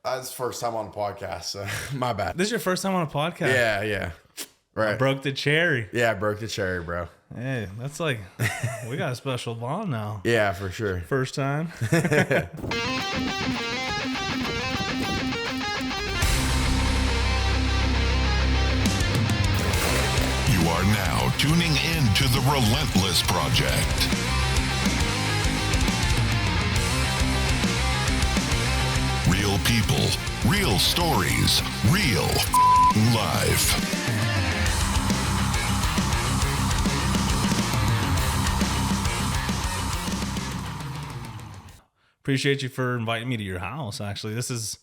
It's the first time on a podcast, so my bad. This is your first time on a podcast? Yeah. Right. I broke the cherry. Yeah, I broke the cherry, bro. Hey, that's like, we got a special bond now. Yeah, for sure. First time. You are now tuning in to the Relentless Project. Real people, real stories, real life. Appreciate you for inviting me to your house. Actually, this is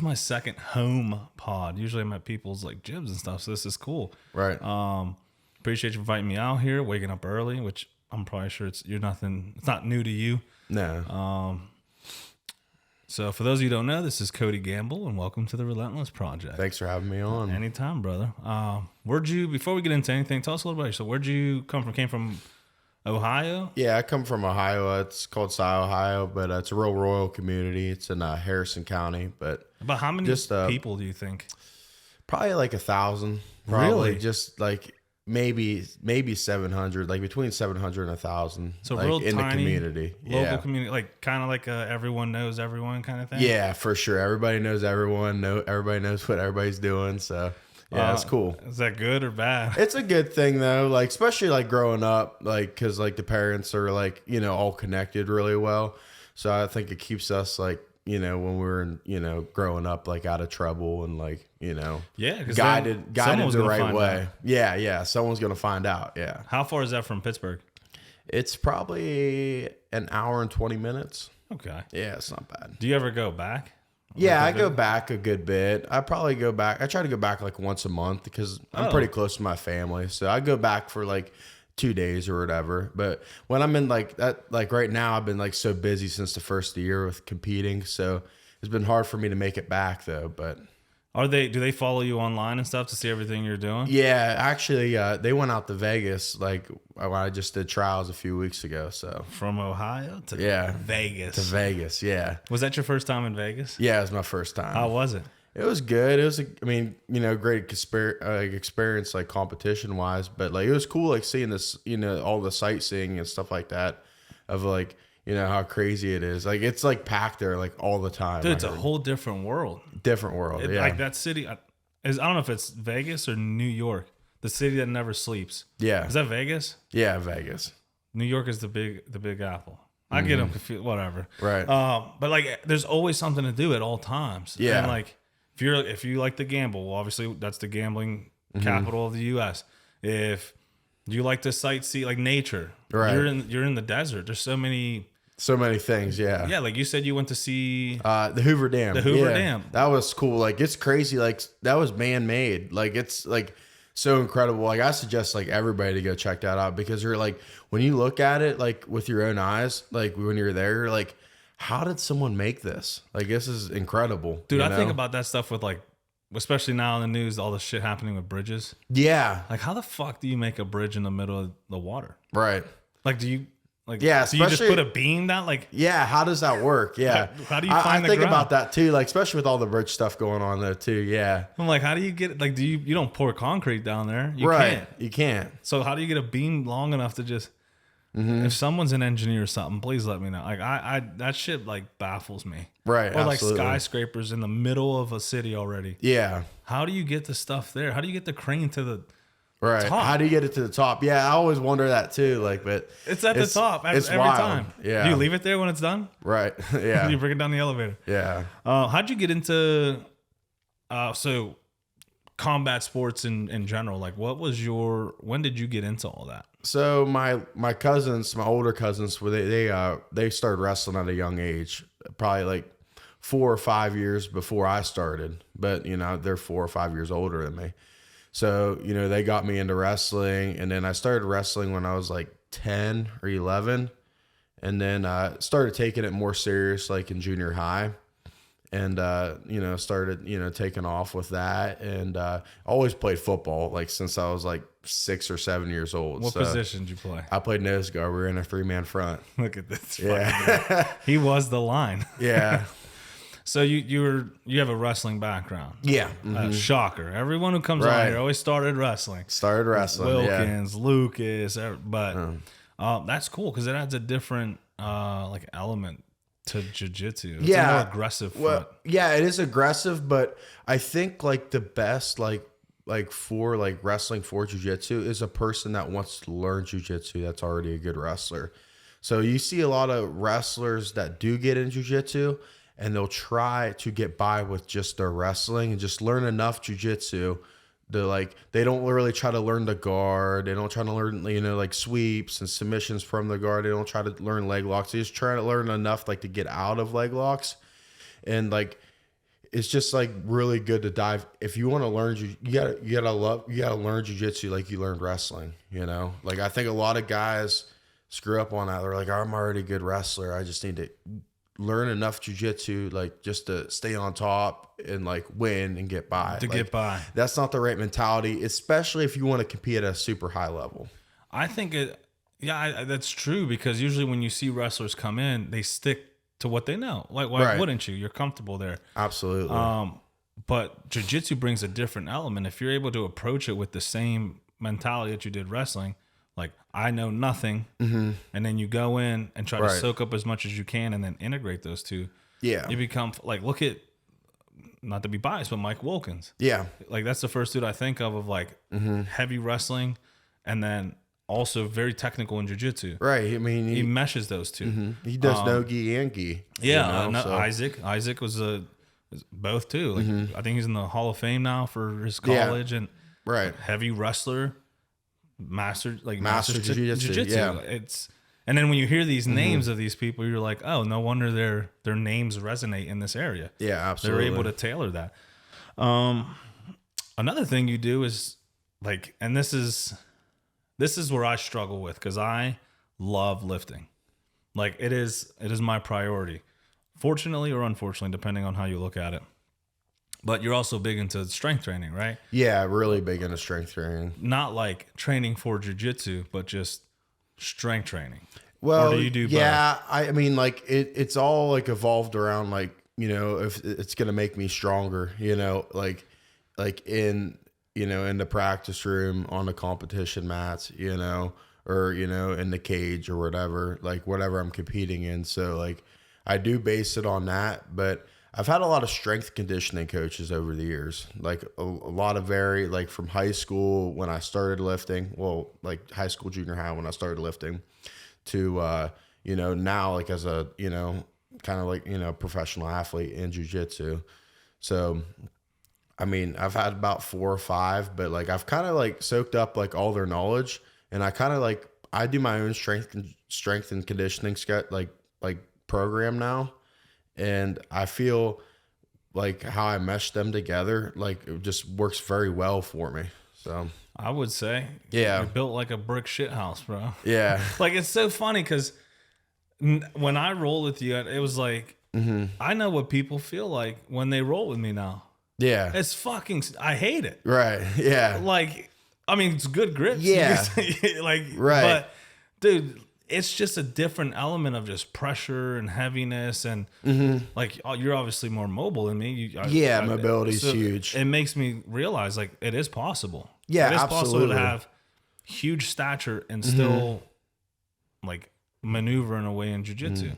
my second home pod. Usually I'm at people's like gyms and stuff, so this is cool. Right. Appreciate you inviting me out here, waking up early, which I'm probably sure it's not new to you. No. So for those of you who don't know, this is Cody Gamble, and welcome to the Relentless Project. Thanks for having me on. Anytime, brother. Before we get into anything, tell us a little bit. So where'd you come from? Came from Ohio? Yeah, I come from Ohio. It's called Cy, Ohio, but it's a real rural community. It's in Harrison County, but About how many people do you think? probably like 1,000. Probably Really? just like maybe 700, like between 700 and 1,000. So like real in tiny, the community, local community, like kind of like a everyone knows everyone kind of thing. Yeah, for sure. Everybody knows everyone. Everybody knows what everybody's doing. So yeah, it's cool. Is that good or bad? It's a good thing though, like especially like growing up, like because like the parents are like all connected really well. So I think it keeps us like when we're growing up like out of trouble and like Yeah, guided the right way. Yeah, someone's gonna find out. Yeah. How far is that from Pittsburgh? It's probably an hour and 20 minutes. Okay. Yeah, it's not bad. Do you ever go back? Yeah, I go back a good bit. I probably go back. I try to go back like once a month because I'm pretty close to my family. So I go back for like 2 days or whatever. But when I'm in like that, like right now, I've been like so busy since the first of the year with competing. So it's been hard for me to make it back though. But do they follow you online and stuff to see everything you're doing? yeah, actually, they went out to Vegas like when I just did trials a few weeks ago. So From Ohio to Vegas. to Vegas, yeah. Was that your first time in Vegas? Yeah, it was my first time. How was it? It was good. It was, great experience, like competition wise, but like it was cool, like seeing this, all the sightseeing and stuff like that, of like, how crazy it is. Like it's like packed there, like all the time. Dude, it's a whole different world. Different world. Yeah. Like that city I don't know if it's Vegas or New York, the city that never sleeps. Yeah. Is that Vegas? Yeah, Vegas. New York is the big apple. I get them confused, whatever. Right. But like, there's always something to do at all times. Yeah. And like, if you like to gamble, well, obviously that's the gambling capital of the U.S. If you like to sightsee, like nature, right? You're in the desert. There's so many things. Yeah. Yeah. Like you said, you went to see the Hoover Dam. The Hoover Dam. That was cool. Like it's crazy. Like that was man made. Like it's like so incredible. Like I suggest like everybody to go check that out because you're like when you look at it like with your own eyes, like when you're there, you're like, how did someone make this? Like this is incredible. Dude, I think about that stuff with like, especially now in the news, all the shit happening with bridges. Yeah. Like how the fuck do you make a bridge in the middle of the water? Right. Like do you do you just put a beam down? Like yeah, how does that work? Yeah. How do you find the I think ground? about that too, like especially with all the bridge stuff going on there too. Yeah. I'm like, how do you get like you don't pour concrete down there? You can't. You can't. So how do you get a beam long enough to just if someone's an engineer or something, please let me know. Like I that shit like baffles me. Right. Or absolutely. like skyscrapers in the middle of a city already. Yeah. How do you get the stuff there? How do you get the crane to the right? top? How do you get it to the top? Yeah, I always wonder that too. Like, but it's at the top every wild. time. Yeah. Do you leave it there when it's done? Right. Yeah. You bring it down the elevator. Yeah. How'd you get into so combat sports in general? Like when did you get into all that? So my cousins, my older cousins, they started wrestling at a young age, probably like 4 or 5 years before I started. But they're 4 or 5 years older than me. So they got me into wrestling, and then I started wrestling when I was like 10 or 11, and then started taking it more serious like in junior high. And, started, taking off with that. And always played football, like since I was like 6 or 7 years old. What position did you play? I played nose guard. We were in a 3-man front. Look at this. Yeah. He was the line. Yeah. So you have a wrestling background. Yeah. Shocker. Everyone who comes on Right. here always started wrestling. Started wrestling. Wilkins, Lucas, but that's cool because it adds a different like element to jiu-jitsu. It's a more aggressive front. Well, yeah, it is aggressive, but I think like the best like for like wrestling for jiu-jitsu is a person that wants to learn jiu-jitsu that's already a good wrestler. So you see a lot of wrestlers that do get in jiu-jitsu and they'll try to get by with just their wrestling and just learn enough jiu-jitsu. They don't really try to learn the guard. They don't try to learn, like sweeps and submissions from the guard. They don't try to learn leg locks. They just try to learn enough like to get out of leg locks. And like, it's just like really good to dive. If you want to learn, you gotta learn jiu-jitsu like you learned wrestling, Like I think a lot of guys screw up on that. They're like, I'm already a good wrestler. I just need to learn enough jiu-jitsu like just to stay on top and like win and get by. Get by. That's not the right mentality, especially if you want to compete at a super high level. I think that's true because usually when you see wrestlers come in, they stick to what they know. Like, why wouldn't you? You're comfortable there. Absolutely. But jiu-jitsu brings a different element. If you're able to approach it with the same mentality that you did wrestling, like I know nothing, and then you go in and try to soak up as much as you can and then integrate those two. Yeah. You become like, look at, not to be biased, but Mike Wilkins. Yeah. Like that's the first dude I think of like heavy wrestling and then also very technical in jiu-jitsu. Right. I mean, he meshes those two. He does no gi and gi. Yeah. So. Isaac was both too. Like I think he's in the Hall of Fame now for his college and heavy wrestler, master jiu-jitsu. Yeah. And then when you hear these names of these people, you're like, oh, no wonder their names resonate in this area. Yeah, absolutely. They're able to tailor that. Another thing you do is like, and this is where I struggle with because I love lifting. Like it is my priority. Fortunately or unfortunately, depending on how you look at it. But you're also big into strength training, right? Yeah, really big into strength training. Not like training for jiu-jitsu, but just strength training. Well, or do you do yeah, both? I mean, like it's all like evolved around like, if it's going to make me stronger, like in the practice room, on the competition mats, or, in the cage or whatever, like whatever I'm competing in. So like I do base it on that, but I've had a lot of strength conditioning coaches over the years, like a lot of like from high school when I started lifting, well, like high school, junior high when I started lifting to, now like as a, kind of like, professional athlete in jiu-jitsu. So, I mean, I've had about 4 or 5, but like I've kind of like soaked up like all their knowledge, and I kind of like I do my own strength and conditioning like program now, and I feel like how I mesh them together like it just works very well for me. So I would say, you're built like a brick shit house, bro. Yeah, like it's so funny because when I roll with you, it was like I know what people feel like when they roll with me now. Yeah. It's fucking, I hate it. Right. Yeah. Like, I mean, it's good grips. Yeah. Like, right. But dude, it's just a different element of just pressure and heaviness. And like, you're obviously more mobile than me. Mobility's huge. It makes me realize like it is possible. Yeah, it is absolutely. possible to have huge stature and still like maneuver in a way in jiu-jitsu.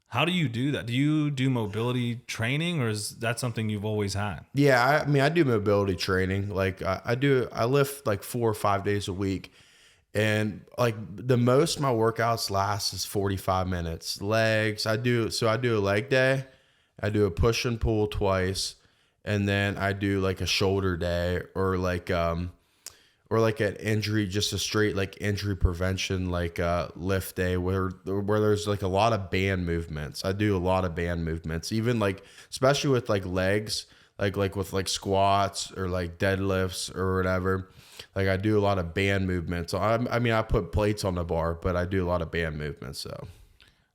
How do you do that? Do you do mobility training, or is that something you've always had? Yeah, I mean, I do mobility training. Like I lift like 4 or 5 days a week, and like the most my workouts last is 45 minutes. Legs, I do a leg day, I do a push and pull twice, and then I do like a shoulder day or like an injury, just a straight like injury prevention, like lift day where there's like a lot of band movements. I do a lot of band movements, even like, especially with like legs, like with like squats or like deadlifts or whatever. Like I do a lot of band movements. So I mean, I put plates on the bar, but I do a lot of band movements. So.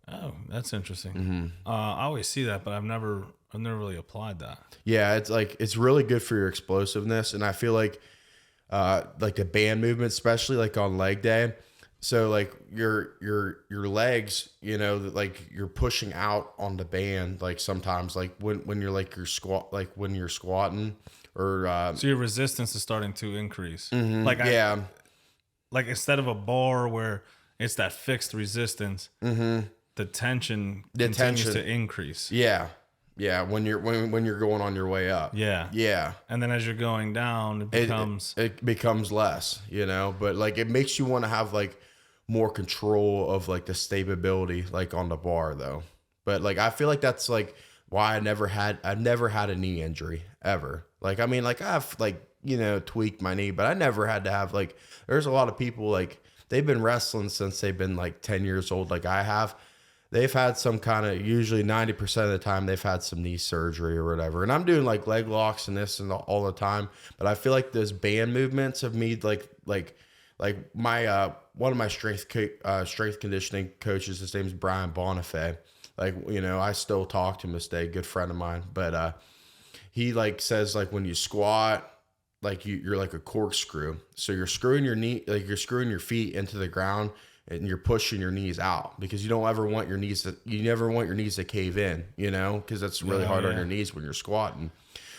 Oh, that's interesting. I always see that, but I've never really applied that. Yeah. It's really good for your explosiveness. And I feel like the band movement, especially like on leg day, So like your legs, you know, like you're pushing out on the band. Like sometimes, like when you're like when you're squatting, or So your resistance is starting to increase. yeah, Like instead of a bar where it's that fixed resistance, the tension continues to increase. yeah, yeah. When you're going on your way up, Yeah. yeah. And then as you're going down, it becomes it becomes less, you know. But like it makes you want to have like more control of like the stability like on the bar though. But like I feel like that's like why I've never had a knee injury ever. Like I mean, like I've like, you know, tweaked my knee, but I never had to have like, there's a lot of people like they've been wrestling since they've been like 10 years old like I have. They've had some kind of, usually 90% of the time they've had some knee surgery or whatever. And I'm doing like leg locks and this and all the time, but I feel like those band movements have made like my one of my strength conditioning coaches, his name's Brian Bonifay. Like, you know, I still talk to him this day, good friend of mine. But he like says like when you squat, like you're like a corkscrew. So you're screwing your knee, like you're screwing your feet into the ground and you're pushing your knees out because you don't ever want your knees you never want your knees to cave in, you know, because that's really hard on your knees when you're squatting.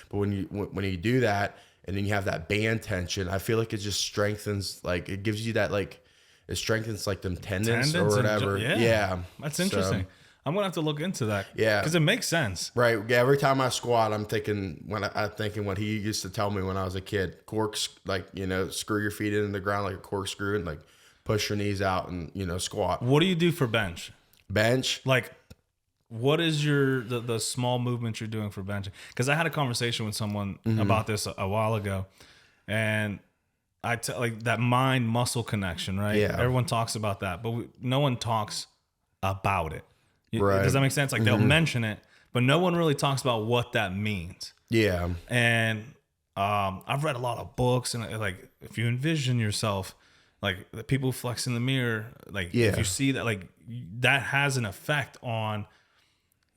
But when you do that, and then you have that band tension, I feel like it just strengthens, like it gives you that, like it strengthens like them tendons or whatever. Yeah. That's interesting. So, I'm gonna have to look into that. Yeah. Because it makes sense. right. Yeah, every time I squat, I'm thinking what he used to tell me when I was a kid. Corks, like, you know, screw your feet in the ground like a corkscrew and like push your knees out and, you know, squat. What do you do for bench? Bench. Like, what is the small movements you're doing for benching? Because I had a conversation with someone about this a while ago, and like that mind muscle connection, right? Yeah. Everyone talks about that, but no one talks about it. Right. Does that make sense? Like they'll mention it, but no one really talks about what that means. Yeah. And I've read a lot of books, and like if you envision yourself like the people who flex in the mirror, like if you see that, like that has an effect on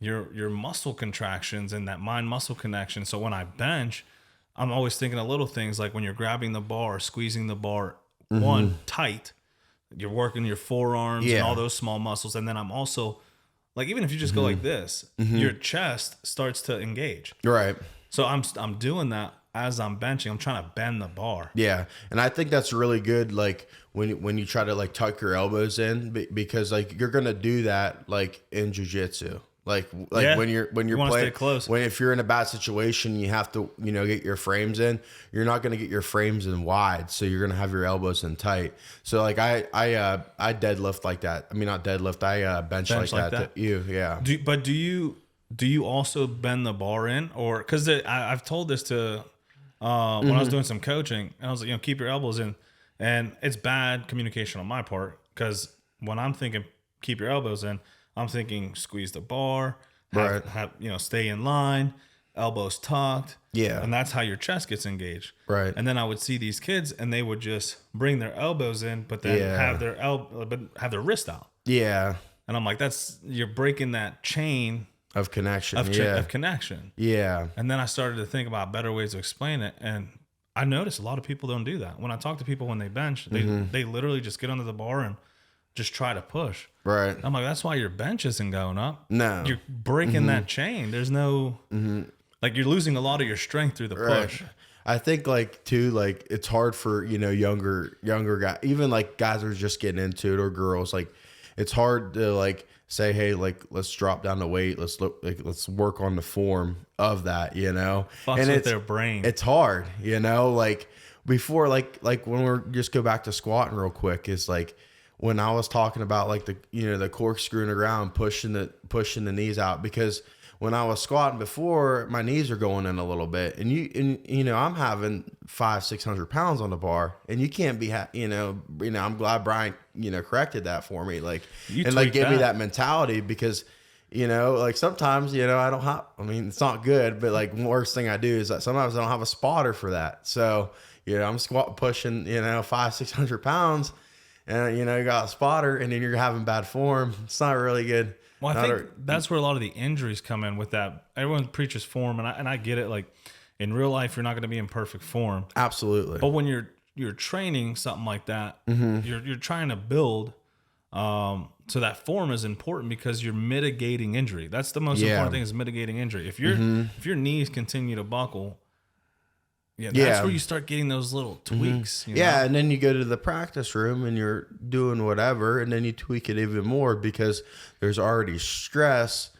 your muscle contractions and that mind muscle connection. So when I bench, I'm always thinking of little things like when you're grabbing the bar, squeezing the bar one tight, you're working your forearms and all those small muscles. And then I'm also like, even if you just go like this, your chest starts to engage. Right. So I'm doing that as I'm benching. I'm trying to bend the bar. Yeah, and I think that's really good. Like when you try to like tuck your elbows in, because like you're gonna do that like in jiu-jitsu. Like when you're wanna playing stay close. if you're in a bad situation, you have to, you know, get your frames in. You're not gonna get your frames in wide, so you're gonna have your elbows in tight. So like I deadlift like that. I mean, not deadlift. I bench like that. Yeah. Do you also bend the bar in, or because I've told this to when I was doing some coaching, and I was like, you know, keep your elbows in, and it's bad communication on my part because when I'm thinking keep your elbows in, I'm thinking squeeze the bar, have you know, stay in line, elbows tucked, and that's how your chest gets engaged, right? And then I would see these kids, and they would just bring their elbows in, but then have their wrist out, and I'm like, you're breaking that chain of connection, of connection. Yeah. And then I started to think about better ways to explain it, and I noticed a lot of people don't do that. When I talk to people when they bench, they literally just get under the bar and just try to push. Right. I'm like, that's why your bench isn't going up. No. You're breaking that chain. There's no like you're losing a lot of your strength through the push. I think like too, like it's hard for, you know, younger guys, even like guys who are just getting into it, or girls, like it's hard to like say, hey, like let's drop down the weight, let's work on the form of that, you know. Fucks and with it's their brain. It's hard, you know, like before, like when we're just go back to squatting real quick, is like when I was talking about like the, you know, the corkscrew in the ground, pushing the knees out, because when I was squatting before, my knees are going in a little bit, and you know, I'm having 500-600 pounds on the bar, and you can't be, you know, I'm glad Brian, you know, corrected that for me, like, and like give me that mentality, because, you know, like sometimes, you know, I mean, it's not good, but like worst thing I do is that sometimes I don't have a spotter for that. So, you know, I'm pushing, you know, 500-600 pounds, and, you know, you got a spotter, and then you're having bad form. It's not really good. Well, I think that's where a lot of the injuries come in with that. Everyone preaches form, and I get it. Like in real life, you're not going to be in perfect form. Absolutely. But when you're you're training something like that, Mm-hmm. you're trying to build. So that form is important because you're mitigating injury. That's the most important thing, is mitigating injury. If your knees continue to buckle, that's where you start getting those little tweaks. You know? And then you go to the practice room and you're doing whatever, and then you tweak it even more because there's already stress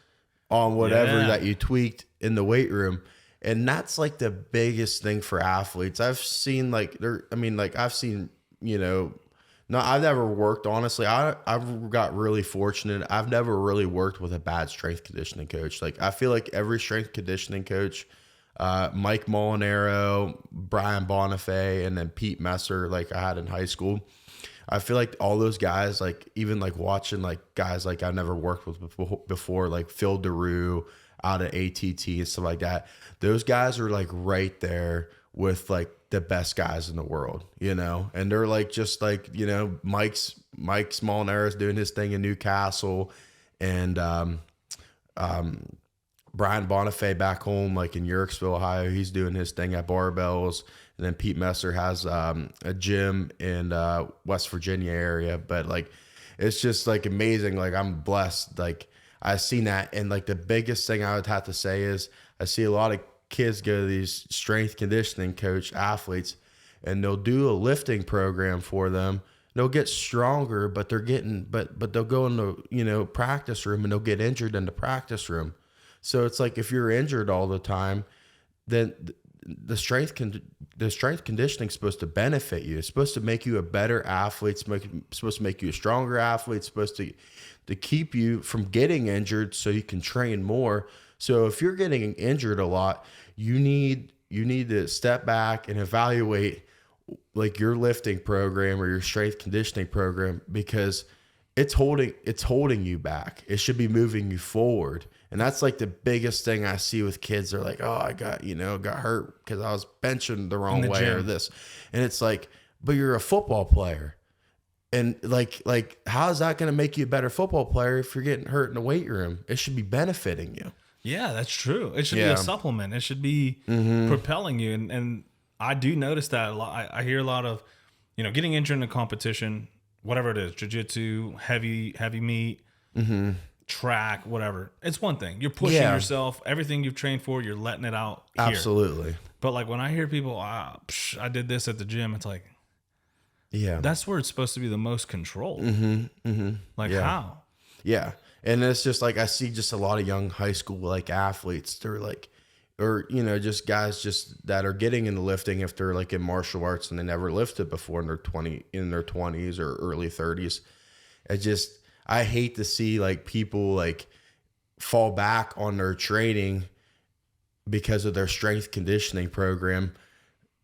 on whatever that you tweaked in the weight room. And that's like the biggest thing for athletes. I've seen no, I've never worked, honestly. I've got really fortunate. I've never really worked with a bad strength conditioning coach. Like, I feel like every strength conditioning coach, Mike Molinaro, Brian Bonifay, and then Pete Messer, like I had in high school, I feel like all those guys, like even like watching like guys like I've never worked with before, like Phil DeRue out of ATT and stuff like that. Those guys are like right there with like the best guys in the world, you know, and they're like, just like, you know, Mike's Molinaro doing his thing in Newcastle, and Brian Bonifay back home, like in Yerkesville, Ohio, he's doing his thing at Barbells. And then Pete Messer has a gym in West Virginia area. But like, it's just like amazing. Like, I'm blessed. Like, I've seen that. And like the biggest thing I would have to say is I see a lot of kids go to these strength conditioning coach athletes, and they'll do a lifting program for them. They'll get stronger, but they'll go in the, you know, practice room, and they'll get injured in the practice room. So it's like, if you're injured all the time, then the strength conditioning is supposed to benefit you. It's supposed to make you a better athlete. It's supposed to make you a stronger athlete. It's supposed to keep you from getting injured so you can train more. So if you're getting injured a lot, you need to step back and evaluate like your lifting program or your strength conditioning program, because it's holding you back. It should be moving you forward. And that's like the biggest thing I see with kids. They're like, oh, I got hurt because I was benching the wrong way or this. And it's like, but you're a football player. And like, how is that going to make you a better football player if you're getting hurt in the weight room? It should be benefiting you. Yeah, that's true. It should be a supplement. It should be propelling you. And I do notice that a lot. I hear a lot of, you know, getting injured in a competition, whatever it is, jiu-jitsu, heavy meat, track, whatever. It's one thing. You're pushing yourself. Everything you've trained for, you're letting it out here. Absolutely. But like when I hear people, I did this at the gym, it's like, that's where it's supposed to be the most controlled. Like how? Yeah. And it's just like, I see just a lot of young high school like athletes. They're like, or, you know, just guys just that are getting into lifting if they're like in martial arts and they never lifted before in their 20s or early 30s. I hate to see like people like fall back on their training because of their strength conditioning program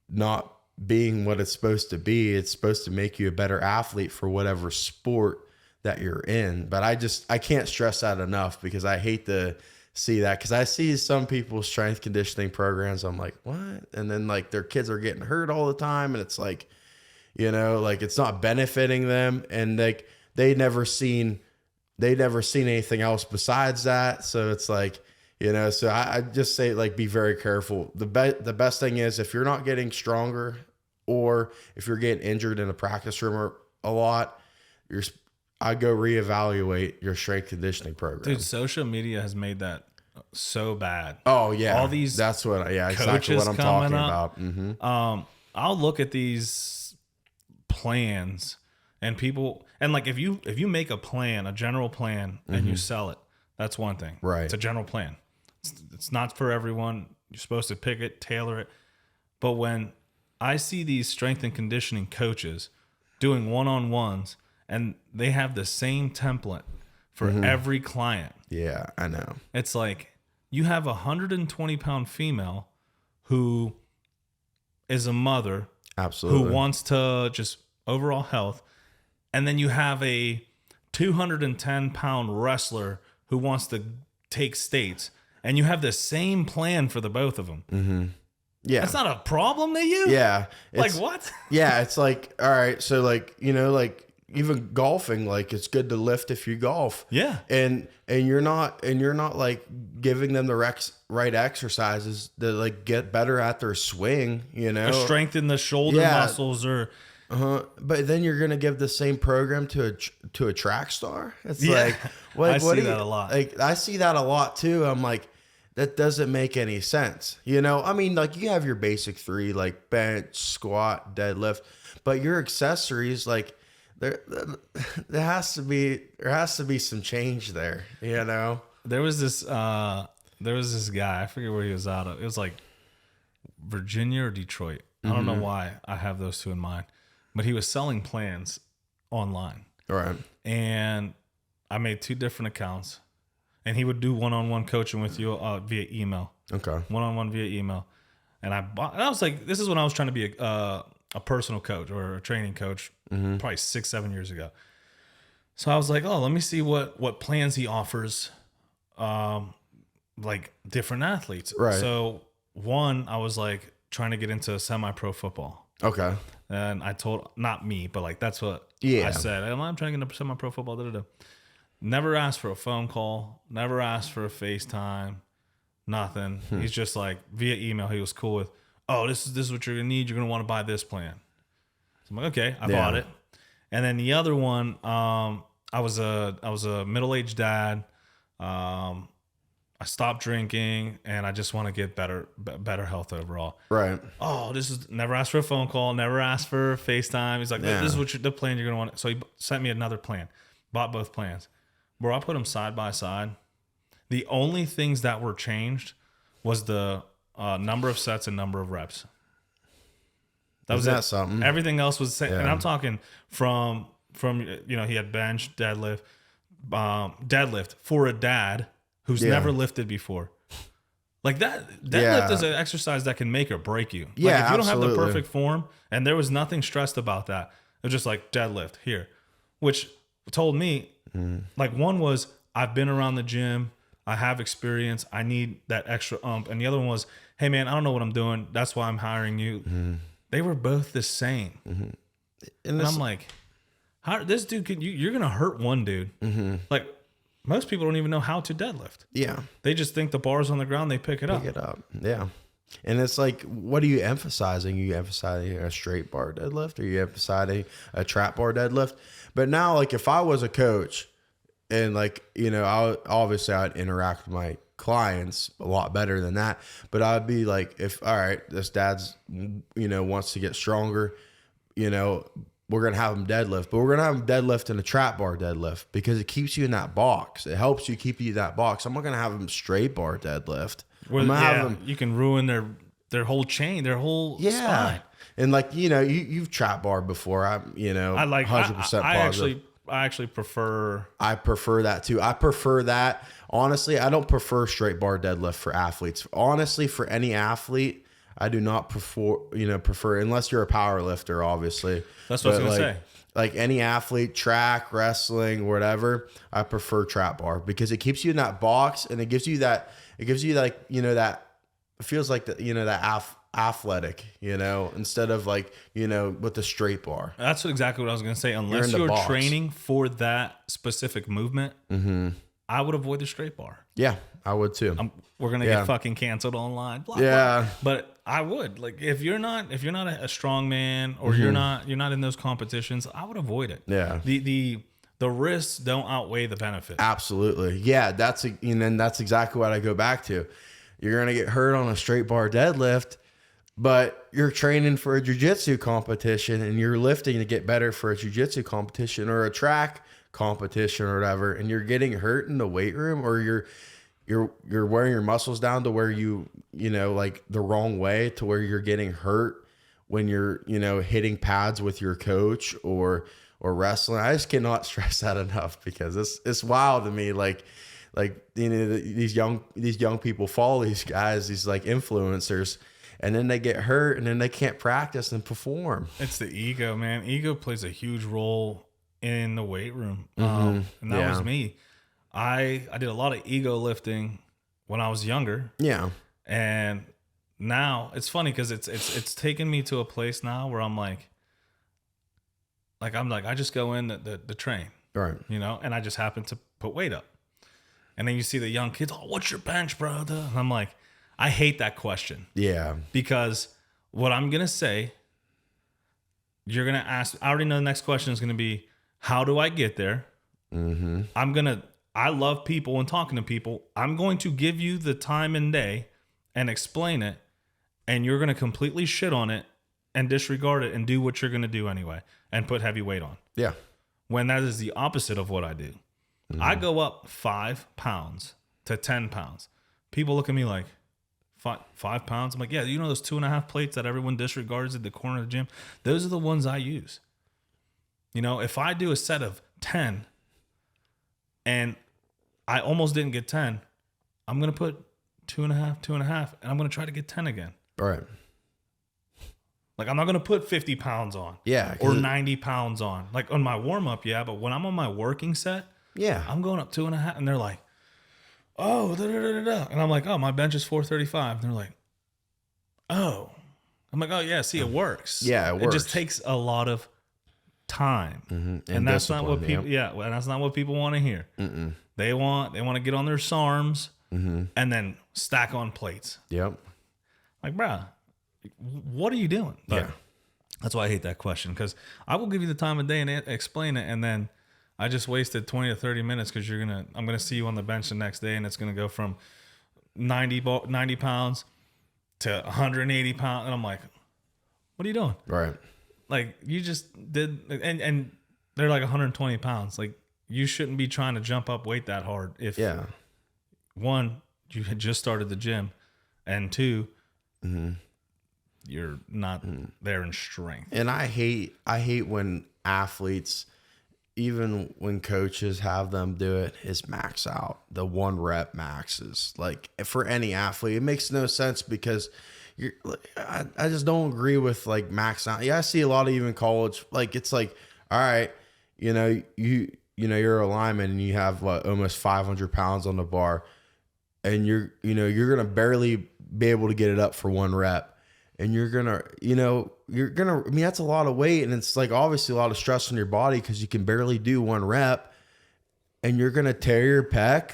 not being what it's supposed to be. It's supposed to make you a better athlete for whatever sport that you're in. But I can't stress that enough, because I hate to see that, because I see some people's strength conditioning programs. I'm like, what? And then like their kids are getting hurt all the time, and it's like, you know, like it's not benefiting them, and like they'd never seen anything else besides that. So it's like, you know, so I just say, like, be very careful. The best thing is, if you're not getting stronger, or if you're getting injured in a practice room a lot, I go reevaluate your strength conditioning program. Dude, social media has made that so bad. Oh yeah, all these exactly what I'm talking about. I'll look at these plans and people, and like if you make a plan, a general plan, and you sell it, that's one thing. Right, it's a general plan. It's not for everyone. You're supposed to pick it, tailor it. But when I see these strength and conditioning coaches doing one-on-ones, and they have the same template for every client. Yeah, I know. It's like you have a 120-pound female who is a mother, absolutely, who wants to just overall health, and then you have a 210-pound wrestler who wants to take states, and you have the same plan for the both of them. Yeah, that's not a problem to you. Yeah, like what? Yeah, it's like, all right, so like, you know, like even golfing, like it's good to lift if you golf. Yeah. And you're not like giving them the right exercises to like get better at their swing, you know, Or strengthen the shoulder muscles or. But then you're gonna give the same program to a track star. It's Yeah. like, what, I what see do that you- a lot. Like I see that a lot too. I'm like, that doesn't make any sense. You know, I mean, like you have your basic 3, like bench, squat, deadlift, but your accessories, like there has to be some change there. You know, There was this guy, I forget where he was out of. It was like Virginia or Detroit. I don't know why I have those two in mind. But he was selling plans online. all right? And I made 2 different accounts. And he would do one-on-one coaching with you via email. Okay, One-on-one via email. And I was like, this is when I was trying to be a personal coach or a training coach, probably 6-7 years ago. So I was like, oh, let me see what plans he offers, like different athletes. Right. So one, I was like trying to get into semi-pro football. okay, And I told, not me, but like that's what Yeah. I said. I'm trying to get into semi-pro football. Never asked for a phone call. Never asked for a FaceTime. Nothing. He's just like via email. He was cool with, oh, this is what you're gonna need. You're gonna want to buy this plan. So I'm like, okay, I bought it. And then the other one, I was a middle-aged dad. I stopped drinking, and I just want to get better health overall. right. Oh, this is never asked for a phone call, never asked for FaceTime. He's like, this is what the plan you're gonna want. So he sent me another plan. Bought both plans. Bro, I put them side by side. The only things that were changed was the number of sets and number of reps. That was Isn't it. that something? Everything else was the same. And Yeah. I'm talking from he had bench, deadlift for a dad who's never lifted before. Like deadlift is an exercise that can make or break you. Yeah, Like if you don't have the absolutely. perfect form, and there was nothing stressed about that. It was just like deadlift here, which told me like one was I've been around the gym, I have experience, I need that extra and the other one was, hey man, I don't know what I'm doing. That's why I'm hiring you. They were both the same, and I'm like, how this dude you're gonna hurt one dude. Like most people don't even know how to deadlift. Yeah. They just think the bar's on the ground, they pick it up. Pick it up. Yeah. And it's like, what are you emphasizing? Are you emphasizing a straight bar deadlift? Are you emphasizing a trap bar deadlift? But now, like, if I was a coach and, like, you know, I'd interact with my clients a lot better than that. But I'd be like, all right, this dad's, you know, wants to get stronger, you know, we're going to have him deadlift, but we're going to have him deadlift in a trap bar deadlift because it keeps you in that box. It helps you keep you in that box. I'm not going to have him straight bar deadlift. Well, I'm gonna have yeah, them, you can ruin their whole chain, their whole spine. and like, you know, you've trap barred before. I'm, you know, I like 100% positive. I actually prefer. I prefer that too. I prefer that. Honestly, I don't prefer straight bar deadlift for athletes. Honestly, for any athlete, I do not prefer unless you're a power lifter, obviously. That's what I was But, gonna like, say. Like any athlete, track, wrestling, whatever, I prefer trap bar because it keeps you in that box and it gives you like, you know, that it feels like that, you know, that athletic, you know, instead of like, you know, with the straight bar. That's exactly what I was going to say. Unless in the you're box. training for that specific movement, I would avoid the straight bar. Yeah, I would too. We're gonna Yeah. get fucking canceled online. Blah, Yeah. blah. But I would like if you're not a strong man or you're not in those competitions, I would avoid it. Yeah. The risks don't outweigh the benefit. Absolutely. Yeah, that's exactly what I go back to. You're going to get hurt on a straight bar deadlift, but you're training for a jiu-jitsu competition and you're lifting to get better for a jiu-jitsu competition or a track competition or whatever, and you're getting hurt in the weight room or you're wearing your muscles down to where you know, like the wrong way to where you're getting hurt when you're, you know, hitting pads with your coach or wrestling. I just cannot stress that enough because it's wild to me. Like, you know, these young people follow these guys, these like influencers, and then they get hurt and then they can't practice and perform. It's the ego, man. Ego plays a huge role in the weight room. And that was me. I did a lot of ego lifting when I was younger. Yeah. And now it's funny because it's taken me to a place now where I'm like, like, I'm like, I just go in the train, Right. you know, and I just happen to put weight up. And then you see the young kids, oh, what's your bench, bro? And I'm like, I hate that question. Yeah. Because what I'm going to say, you're going to ask, I already know the next question is going to be, how do I get there? Mm-hmm. I love people and talking to people. I'm going to give you the time and day and explain it, and you're going to completely shit on it and disregard it and do what you're going to do anyway and put heavy weight on. Yeah. When that is the opposite of what I do. Mm-hmm. I go up 5 pounds to 10 pounds. People look at me like, 5 pounds? I'm like, yeah, you know those 2.5 plates that everyone disregards at the corner of the gym? Those are the ones I use. You know, if I do a set of 10 and I almost didn't get 10, I'm going to put 2.5, and I'm going to try to get 10 again. Right. Like, I'm not going to put 50 pounds on. Yeah. Or 90 pounds on. Like, on my warm-up, yeah, but when I'm on my working set, Yeah. I'm going up 2.5, and they're like, oh, da-da-da-da-da. And I'm like, oh, my bench is 435. And they're like, oh. I'm like, oh, yeah, see, it works. Yeah, it It just works. takes a lot of time. Mm-hmm. And that's not what people, and that's not what people want to hear. Mm-mm. They want to get on their SARMs Mm-hmm. and then stack on plates. Yep. Like, bruh, what are you doing? But Yeah. that's why I hate that question, because I will give you the time of day and explain it, and then I just wasted 20 to 30 minutes because I'm gonna see you on the bench the next day, and it's gonna go from 90 pounds to 180 pounds, and I'm like, what are you doing? Right. Like, you just did, and they're like 120 pounds. Like, you shouldn't be trying to jump up weight that hard if one, you had just started the gym, and two, you're not there in strength. And I hate when athletes, even when coaches have them do it, is max out the 1 rep maxes. Like, for any athlete, it makes no sense, because I just don't agree with like max out. Yeah, I see a lot of even college, like, it's like, all right, you're a lineman and you have almost 500 pounds on the bar, and you're gonna barely be able to get it up for 1 rep, and you're gonna I mean, that's a lot of weight, and it's like obviously a lot of stress on your body because you can barely do 1 rep, and you're gonna tear your pec,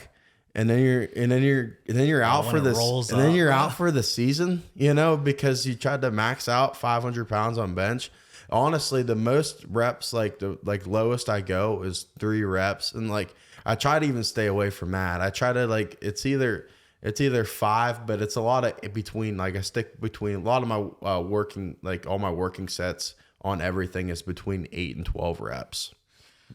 and then you're out for this, and then you're out for the season, because you tried to max out 500 pounds on bench. Honestly, the most reps, like the lowest I go is 3 reps, and like I try to even stay away from that. I try to it's either 5, but it's a lot of between. Like, I stick between a lot of my working, like all my working sets on everything is between 8 and 12 reps.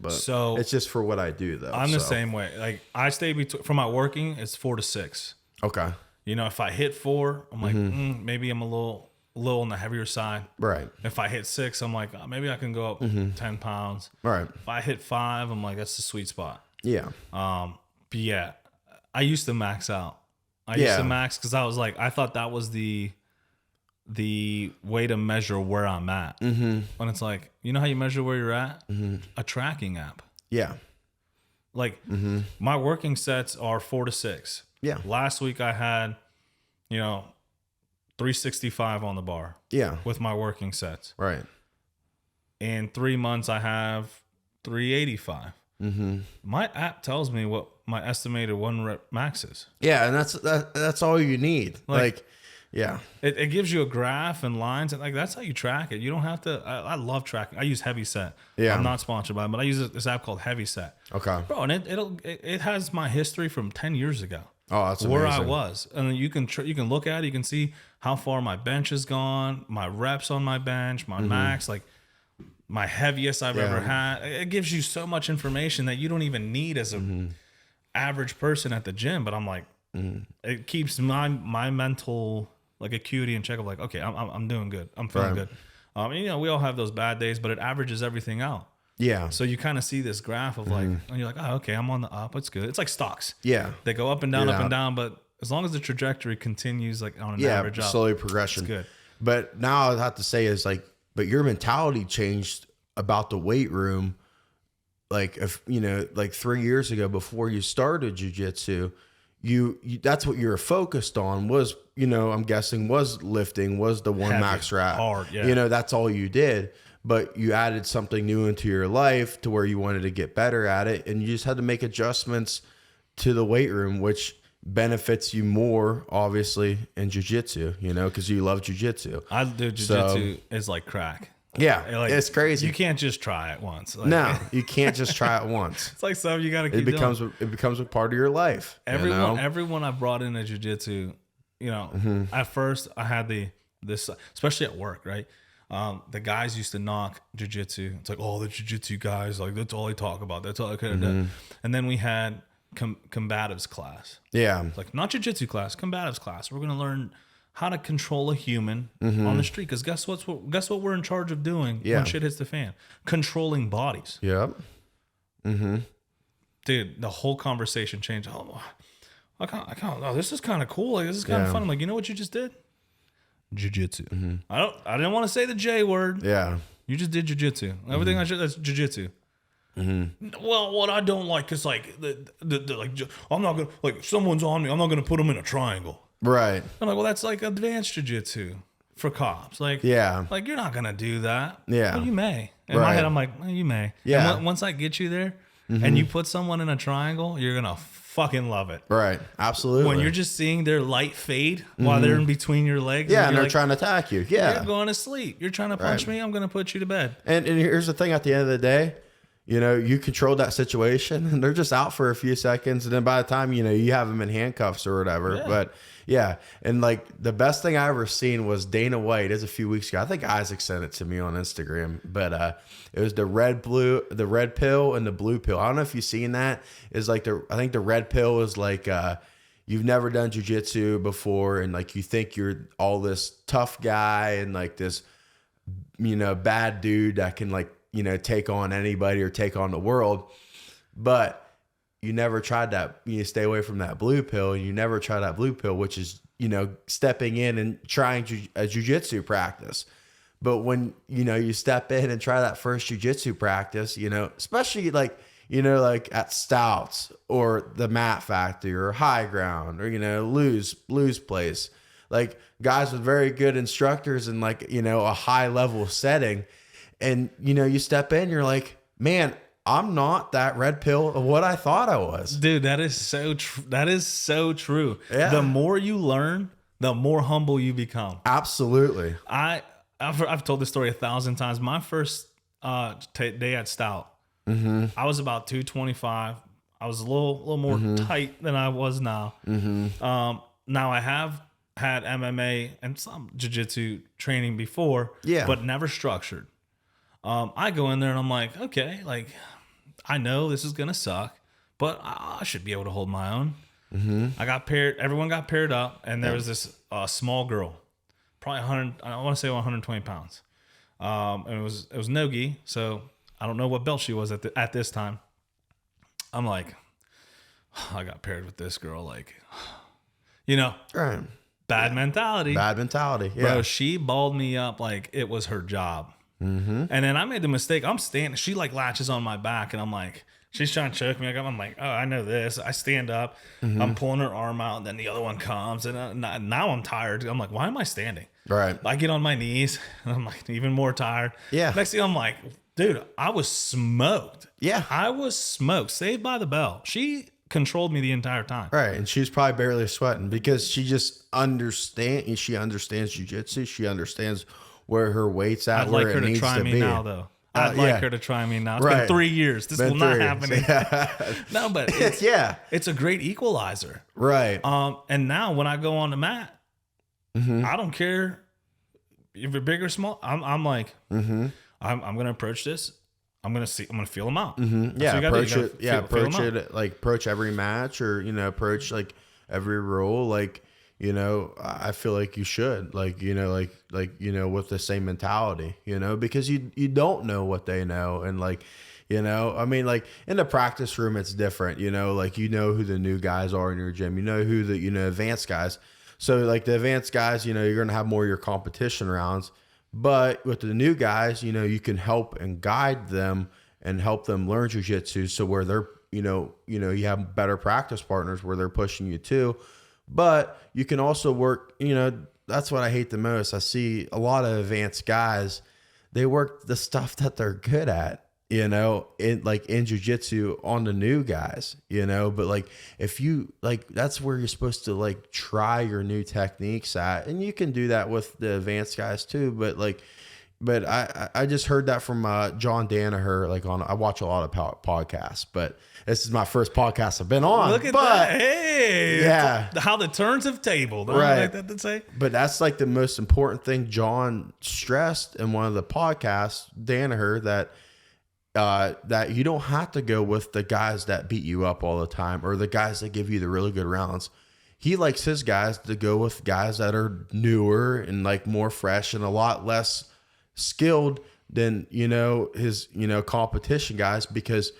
But So it's just for what I do, though. I'm the same way. Like, I stay between, for my working, it's 4 to 6. Okay. If I hit 4, I'm like, maybe I'm a little on the heavier side. Right. If I hit 6, I'm like, oh, maybe I can go up 10 pounds. Right. If I hit 5, I'm like, that's the sweet spot. Yeah. But yeah, I used to max out. I used to max because I was like, I thought that was the way to measure where I'm at. Mm-hmm. When it's like, you know how you measure where you're at? Mm-hmm. A tracking app. Yeah. Like, my working sets are 4 to 6. Yeah. Last week I had, 365 on the bar. Yeah. With my working sets. Right. In 3 months I have 385. Mm-hmm. My app tells me what my estimated 1 rep max is. Yeah, and that's all you need. Like yeah. It gives you a graph and lines, and like that's how you track it. You don't have to. I love tracking. I use Heavy Set. Yeah. I'm not sponsored by it, but I use this app called Heavy Set. Okay. Bro, and it has my history from 10 years ago. Oh, that's where amazing. I was, and then you can look at it. You can see how far my bench has gone, my reps on my bench, my max, like my heaviest I've ever had. It gives you so much information that you don't even need as a average person at the gym. But I'm like, it keeps my mental like acuity in check of like, okay, I'm doing good. I'm feeling good. We all have those bad days, but it averages everything out. Yeah. So you kind of see this graph of like, and you're like, oh, okay, I'm on the up. It's good. It's like stocks. Yeah. They go up and down, but as long as the trajectory continues like on an average up, slowly progression. it's good. But now I have to say is like, but your mentality changed about the weight room. Like, if like 3 years ago before you started jiu-jitsu, you that's what you were focused on was, I'm guessing was lifting, was the 1 Heavy, max rep. hard, yeah. That's all you did. but you added something new into your life to where you wanted to get better at it, and you just had to make adjustments to the weight room, which benefits you more, obviously, in jiu-jitsu, you know, because you love jiu-jitsu. I do jiu-jitsu is like crack. Yeah, Like, it's crazy. You can't just try it once. Like, No, you can't just try it once. it's like something you got to keep doing. It becomes a part of your life. Everyone I've brought into jiu-jitsu, you know, at first I had this, especially at work, right? The guys used to knock jiu-jitsu. It's like, oh, the jiu-jitsu guys, like that's all they talk about. That's all I could have done. And then we had combatives class. Yeah. It's like not jiu-jitsu class, combatives class. We're going to learn how to control a human on the street. Because guess what we're in charge of doing when shit hits the fan? Controlling bodies. Yep. Dude, the whole conversation changed. Oh, I can't. Oh, this is kind of cool. Like, this is kind of fun. I'm like, you know what you just did? Jiu-jitsu. I didn't want to say the J word. Yeah. You just did jiu-jitsu. Everything that's jiu-jitsu. Well, what I don't like is like I'm not gonna, like, if someone's on me, I'm not gonna put them in a triangle. Right. I'm like, well, that's like advanced jiu-jitsu for cops. Like, yeah, like you're not gonna do that. Yeah. Well, you may. In my head, I'm like, well, you may. Yeah. And once I get you there, and you put someone in a triangle, you're gonna fucking love it. Right. Absolutely. When you're just seeing their light fade while they're in between your legs. Yeah, and they're like, trying to attack you. Yeah. You're going to sleep. You're trying to punch me. I'm gonna put you to bed. And here's the thing: at the end of the day, you know, you controlled that situation, and they're just out for a few seconds, and then by the time you know you have them in handcuffs or whatever. Yeah. But yeah, and like the best thing I ever seen was Dana White. It was a few weeks ago. I think Isaac sent it to me on Instagram, but it was the red pill and the blue pill. I don't know if you've seen that. Is like I think the red pill is like you've never done jiu-jitsu before, and like you think you're all this tough guy and like this, you know, bad dude that can like, you know, take on anybody or take on the world, but you never tried that. You stay away from that blue pill, and you never try that blue pill, which is, you know, stepping in and trying a jiu-jitsu practice. But when, you know, you step in and try that first jiu-jitsu practice, you know, especially like, you know, like at Stouts or the Mat Factory or High Ground or, you know, Lou's place, like guys with very good instructors and like, you know, a high level setting. And, you know, you step in, you're like, man, I'm not that red pill of what I thought I was. Dude, that is so true. That is so true. Yeah. The more you learn, the more humble you become. Absolutely. I've told this story 1,000 times. My first day at Stout, I was about 225. I was a little more tight than I was now. Now I have had MMA and some jiu-jitsu training before, but never structured. I go in there and I'm like, okay, like I know this is gonna suck, but I should be able to hold my own. I got paired. Everyone got paired up, and there was this small girl, probably 100. I want to say 120 pounds. And it was no-gi, so I don't know what belt she was at this time. I'm like, I got paired with this girl, like, you know, bad mentality. Bad mentality. Yeah. Bro, she balled me up like it was her job. And then I made the mistake. I'm standing. She like latches on my back, and I'm like, she's trying to choke me. I'm like, oh, I know this. I stand up. I'm pulling her arm out, and then the other one comes. And now I'm tired. I'm like, why am I standing? Right. I get on my knees, and I'm like even more tired. Yeah. Next thing I'm like, dude, I was smoked. Yeah. I was smoked. Saved by the bell. She controlled me the entire time. Right. And she's probably barely sweating because she just understands. She understands jiu-jitsu. She understands where her weight's at. I'd like where her it to needs try to me be. now, though. I'd like her to try me now. It's been 3 years. This will not happen. No, but it's, it's a great equalizer. Right. And now when I go on the mat, I don't care if you're big or small. I'm like, I'm going to approach this. I'm going to feel them out. Yeah. Approach it. Yeah. Approach it. Like approach every match, or, you know, approach like every role. Like, you know, I feel like you should, like, you know, you know, with the same mentality, you know, because you don't know what they know. And like, you know, I mean, like in the practice room, it's different, you know, like, you know who the new guys are in your gym, you know who the, you know, advanced guys. So like the advanced guys, you know, you're going to have more of your competition rounds, but with the new guys, you know, you can help and guide them and help them learn jiu-jitsu. So where they're, you know, you have better practice partners where they're pushing you too. But you can also work, you know, that's what I hate the most. I see a lot of advanced guys they work the stuff that they're good at, you know, in jiu-jitsu on the new guys, you know. But like, if you like, that's where you're supposed to like try your new techniques at, and you can do that with the advanced guys too. But I just heard that from John Danaher, like I watch a lot of podcasts, but this is my first podcast I've been on. Look at that. Hey, yeah, how the turns have tabled. Right. Like that to say. But that's like the most important thing John stressed in one of the podcasts, Danaher, that you don't have to go with the guys that beat you up all the time or the guys that give you the really good rounds. He likes his guys to go with guys that are newer and like more fresh and a lot less skilled than, you know, his, you know, competition guys, because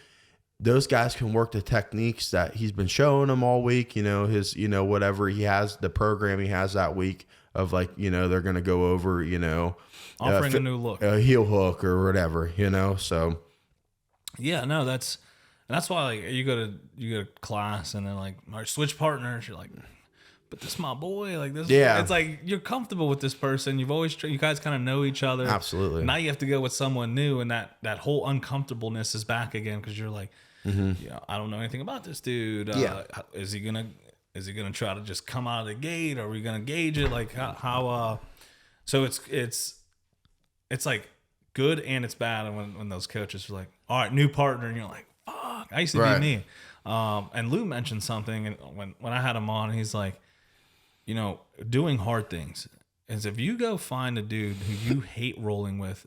those guys can work the techniques that he's been showing them all week, you know, his, you know, whatever he has, the program he has that week of like, you know, they're going to go over, you know, offering a new look, a heel hook or whatever, you know. So yeah, no, that's why like you go to class and then like, all right, switch partners. You're like, but this is my boy. Like this, yeah. It's like you're comfortable with this person. You've always you guys kind of know each other. Absolutely. Now you have to go with someone new, and that whole uncomfortableness is back again because you're like, yeah, I don't know anything about this dude. Yeah. Is he gonna try to just come out of the gate? Or are we gonna gauge it? Like how so it's like good and it's bad. And when those coaches are like, all right, new partner, and you're like, fuck, I used to be me. And Lou mentioned something, and when I had him on, he's like, you know, doing hard things is if you go find a dude who you hate rolling with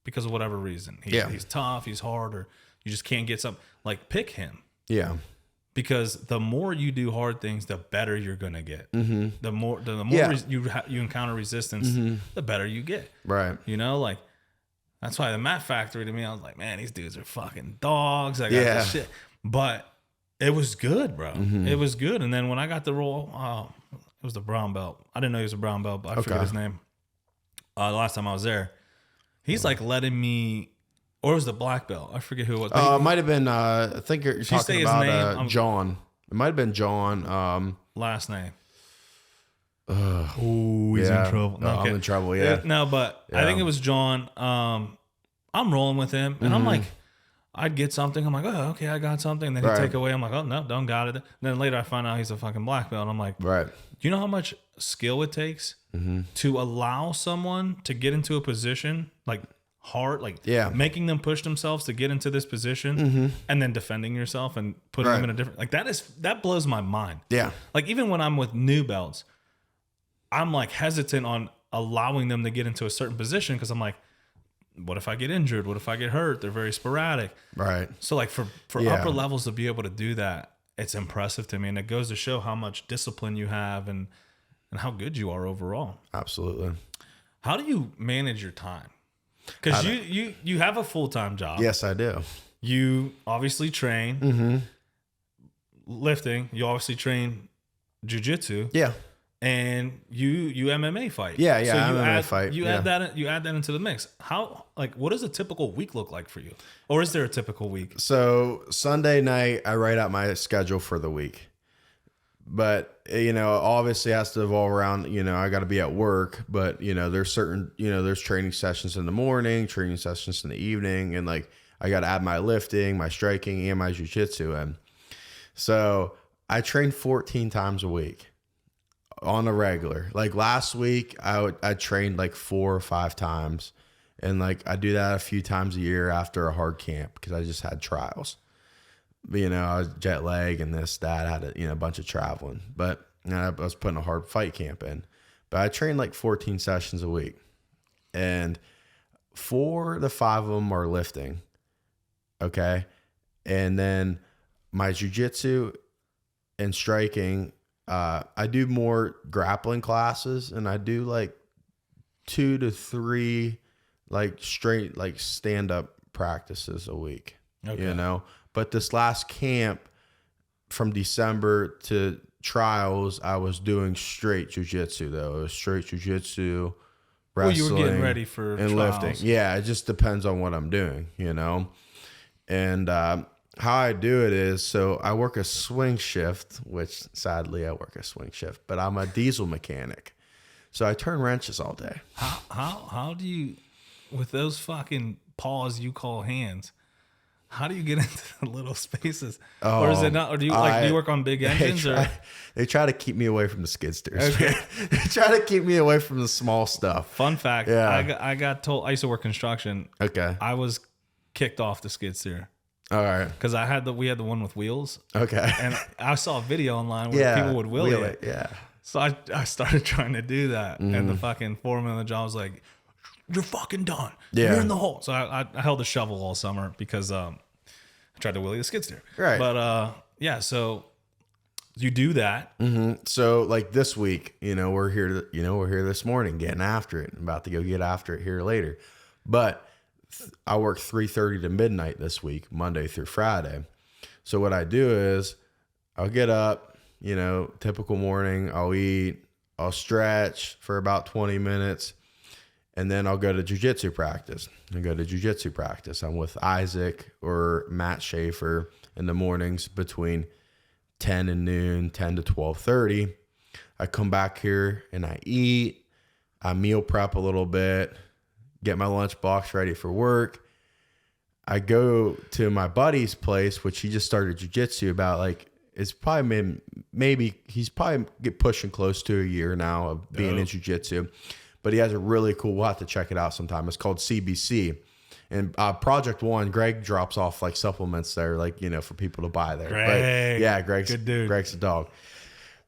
because of whatever reason, he's tough, he's hard, or you just can't get something, like pick him. Yeah. Because the more you do hard things, the better you're gonna get. Mm-hmm. The more you encounter resistance, the better you get. Right. You know, like that's why the Matt Factory to me, I was like, man, these dudes are fucking dogs. I got this shit, but it was good, bro. It was good. And then when I got the role, it was the brown belt. I didn't know he was a brown belt, but I forget his name. The last time I was there, he's like letting me. Or it was the black belt. I forget who it was. It might have been, I think you're talking about John. It might have been John. Last name. Oh, he's in trouble. No, I'm in trouble, yeah. No, but I think it was John. I'm rolling with him, and I'm like, I'd get something. I'm like, oh, okay, I got something. And then he'd take away. I'm like, oh, no, don't got it. And then later I find out he's a fucking black belt. I'm like, right. Do you know how much skill it takes to allow someone to get into a position like hard, like making them push themselves to get into this position and then defending yourself and putting them in a different, like that blows my mind. Yeah. Like even when I'm with new belts, I'm like hesitant on allowing them to get into a certain position because I'm like, what if I get injured? What if I get hurt? They're very sporadic. Right. So like for upper levels to be able to do that, it's impressive to me. And it goes to show how much discipline you have and how good you are overall. Absolutely. How do you manage your time? Because you have a full-time job. Yes, I do. You obviously train lifting. You obviously train jiu-jitsu. Yeah. And you MMA fight. Yeah, so MMA fight. You add that into the mix. How, like, what does a typical week look like for you? Or is there a typical week? So Sunday night, I write out my schedule for the week. But, you know, obviously it has to evolve around, you know, I got to be at work, but, you know, there's certain, you know, there's training sessions in the morning, training sessions in the evening, and like I got to add my lifting, my striking, and my jiu-jitsu in. So I train 14 times a week on a regular. Like last week, I trained like 4 or 5 times, and like I do that a few times a year after a hard camp because I just had trials. You know, I was jet lag and this, that. I had a bunch of traveling, but you know, I was putting a hard fight camp in. But I trained like 14 sessions a week, and 4 to 5 of them are lifting. Okay, and then my jiu-jitsu and striking. I do more grappling classes, and I do like 2 to 3 like straight like stand-up practices a week. Okay. You know. But this last camp from December to trials, I was doing straight jiu-jitsu though. It was straight jiu-jitsu, wrestling, you were getting ready for and trials. Lifting. Yeah, it just depends on what I'm doing, you know. And how I do it is, so I work a swing shift, which sadly I work a swing shift, but I'm a diesel mechanic. So I turn wrenches all day. How do you with those fucking paws you call hands, how do you get into the little spaces? Or is it not? Or do you do you work on big engines? They try to keep me away from the skid steers. Okay. They try to keep me away from the small stuff. Fun fact: I got told I used to work construction. Okay, I was kicked off the skid steer. All right, because we had the one with wheels. Okay, and I saw a video online where people would wheel it. Yeah, so I started trying to do that, and the fucking foreman of the job was like, "You're fucking done. Yeah. You're in the hole." So I held a shovel all summer because I tried to wheelie the skid steer. Right. But yeah, so you do that. Mm-hmm. So like this week, we're here. We're here this morning getting after it. I'm about to go get after it here later. But I work 3:30 to midnight this week, Monday through Friday. So what I do is I'll get up, typical morning. I'll eat. I'll stretch for about 20 minutes. And then I'll go to jiu-jitsu practice. I'm with Isaac or Matt Schaefer in the mornings between 10 and noon, 10 to 12:30. I come back here and I eat. I meal prep a little bit, get my lunchbox ready for work. I go to my buddy's place, which he just started jiu-jitsu about it's probably maybe he's probably pushing close to a year now of being in jiu-jitsu. But he has a really cool, we'll have to check it out sometime. It's called CBC. And Project One, Greg drops off supplements there, for people to buy there. Greg. But yeah, Greg's good dude. Greg's a dog.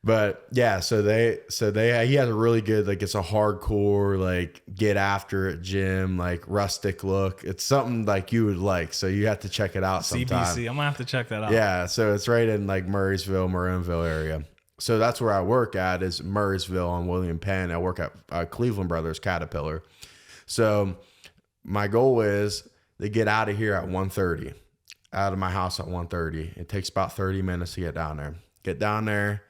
But yeah, so he has a really good, it's a hardcore, get after it gym, rustic look. It's something you would like. So you have to check it out sometime. CBC, I'm gonna have to check that out. Yeah, so it's right in Murraysville, Maroonville area. So that's where I work at, is Murraysville on William Penn. I work at Cleveland Brothers Caterpillar. So my goal is to get out of here at 1:30, out of my house at 1:30. It takes about 30 minutes to get down there. Get down there,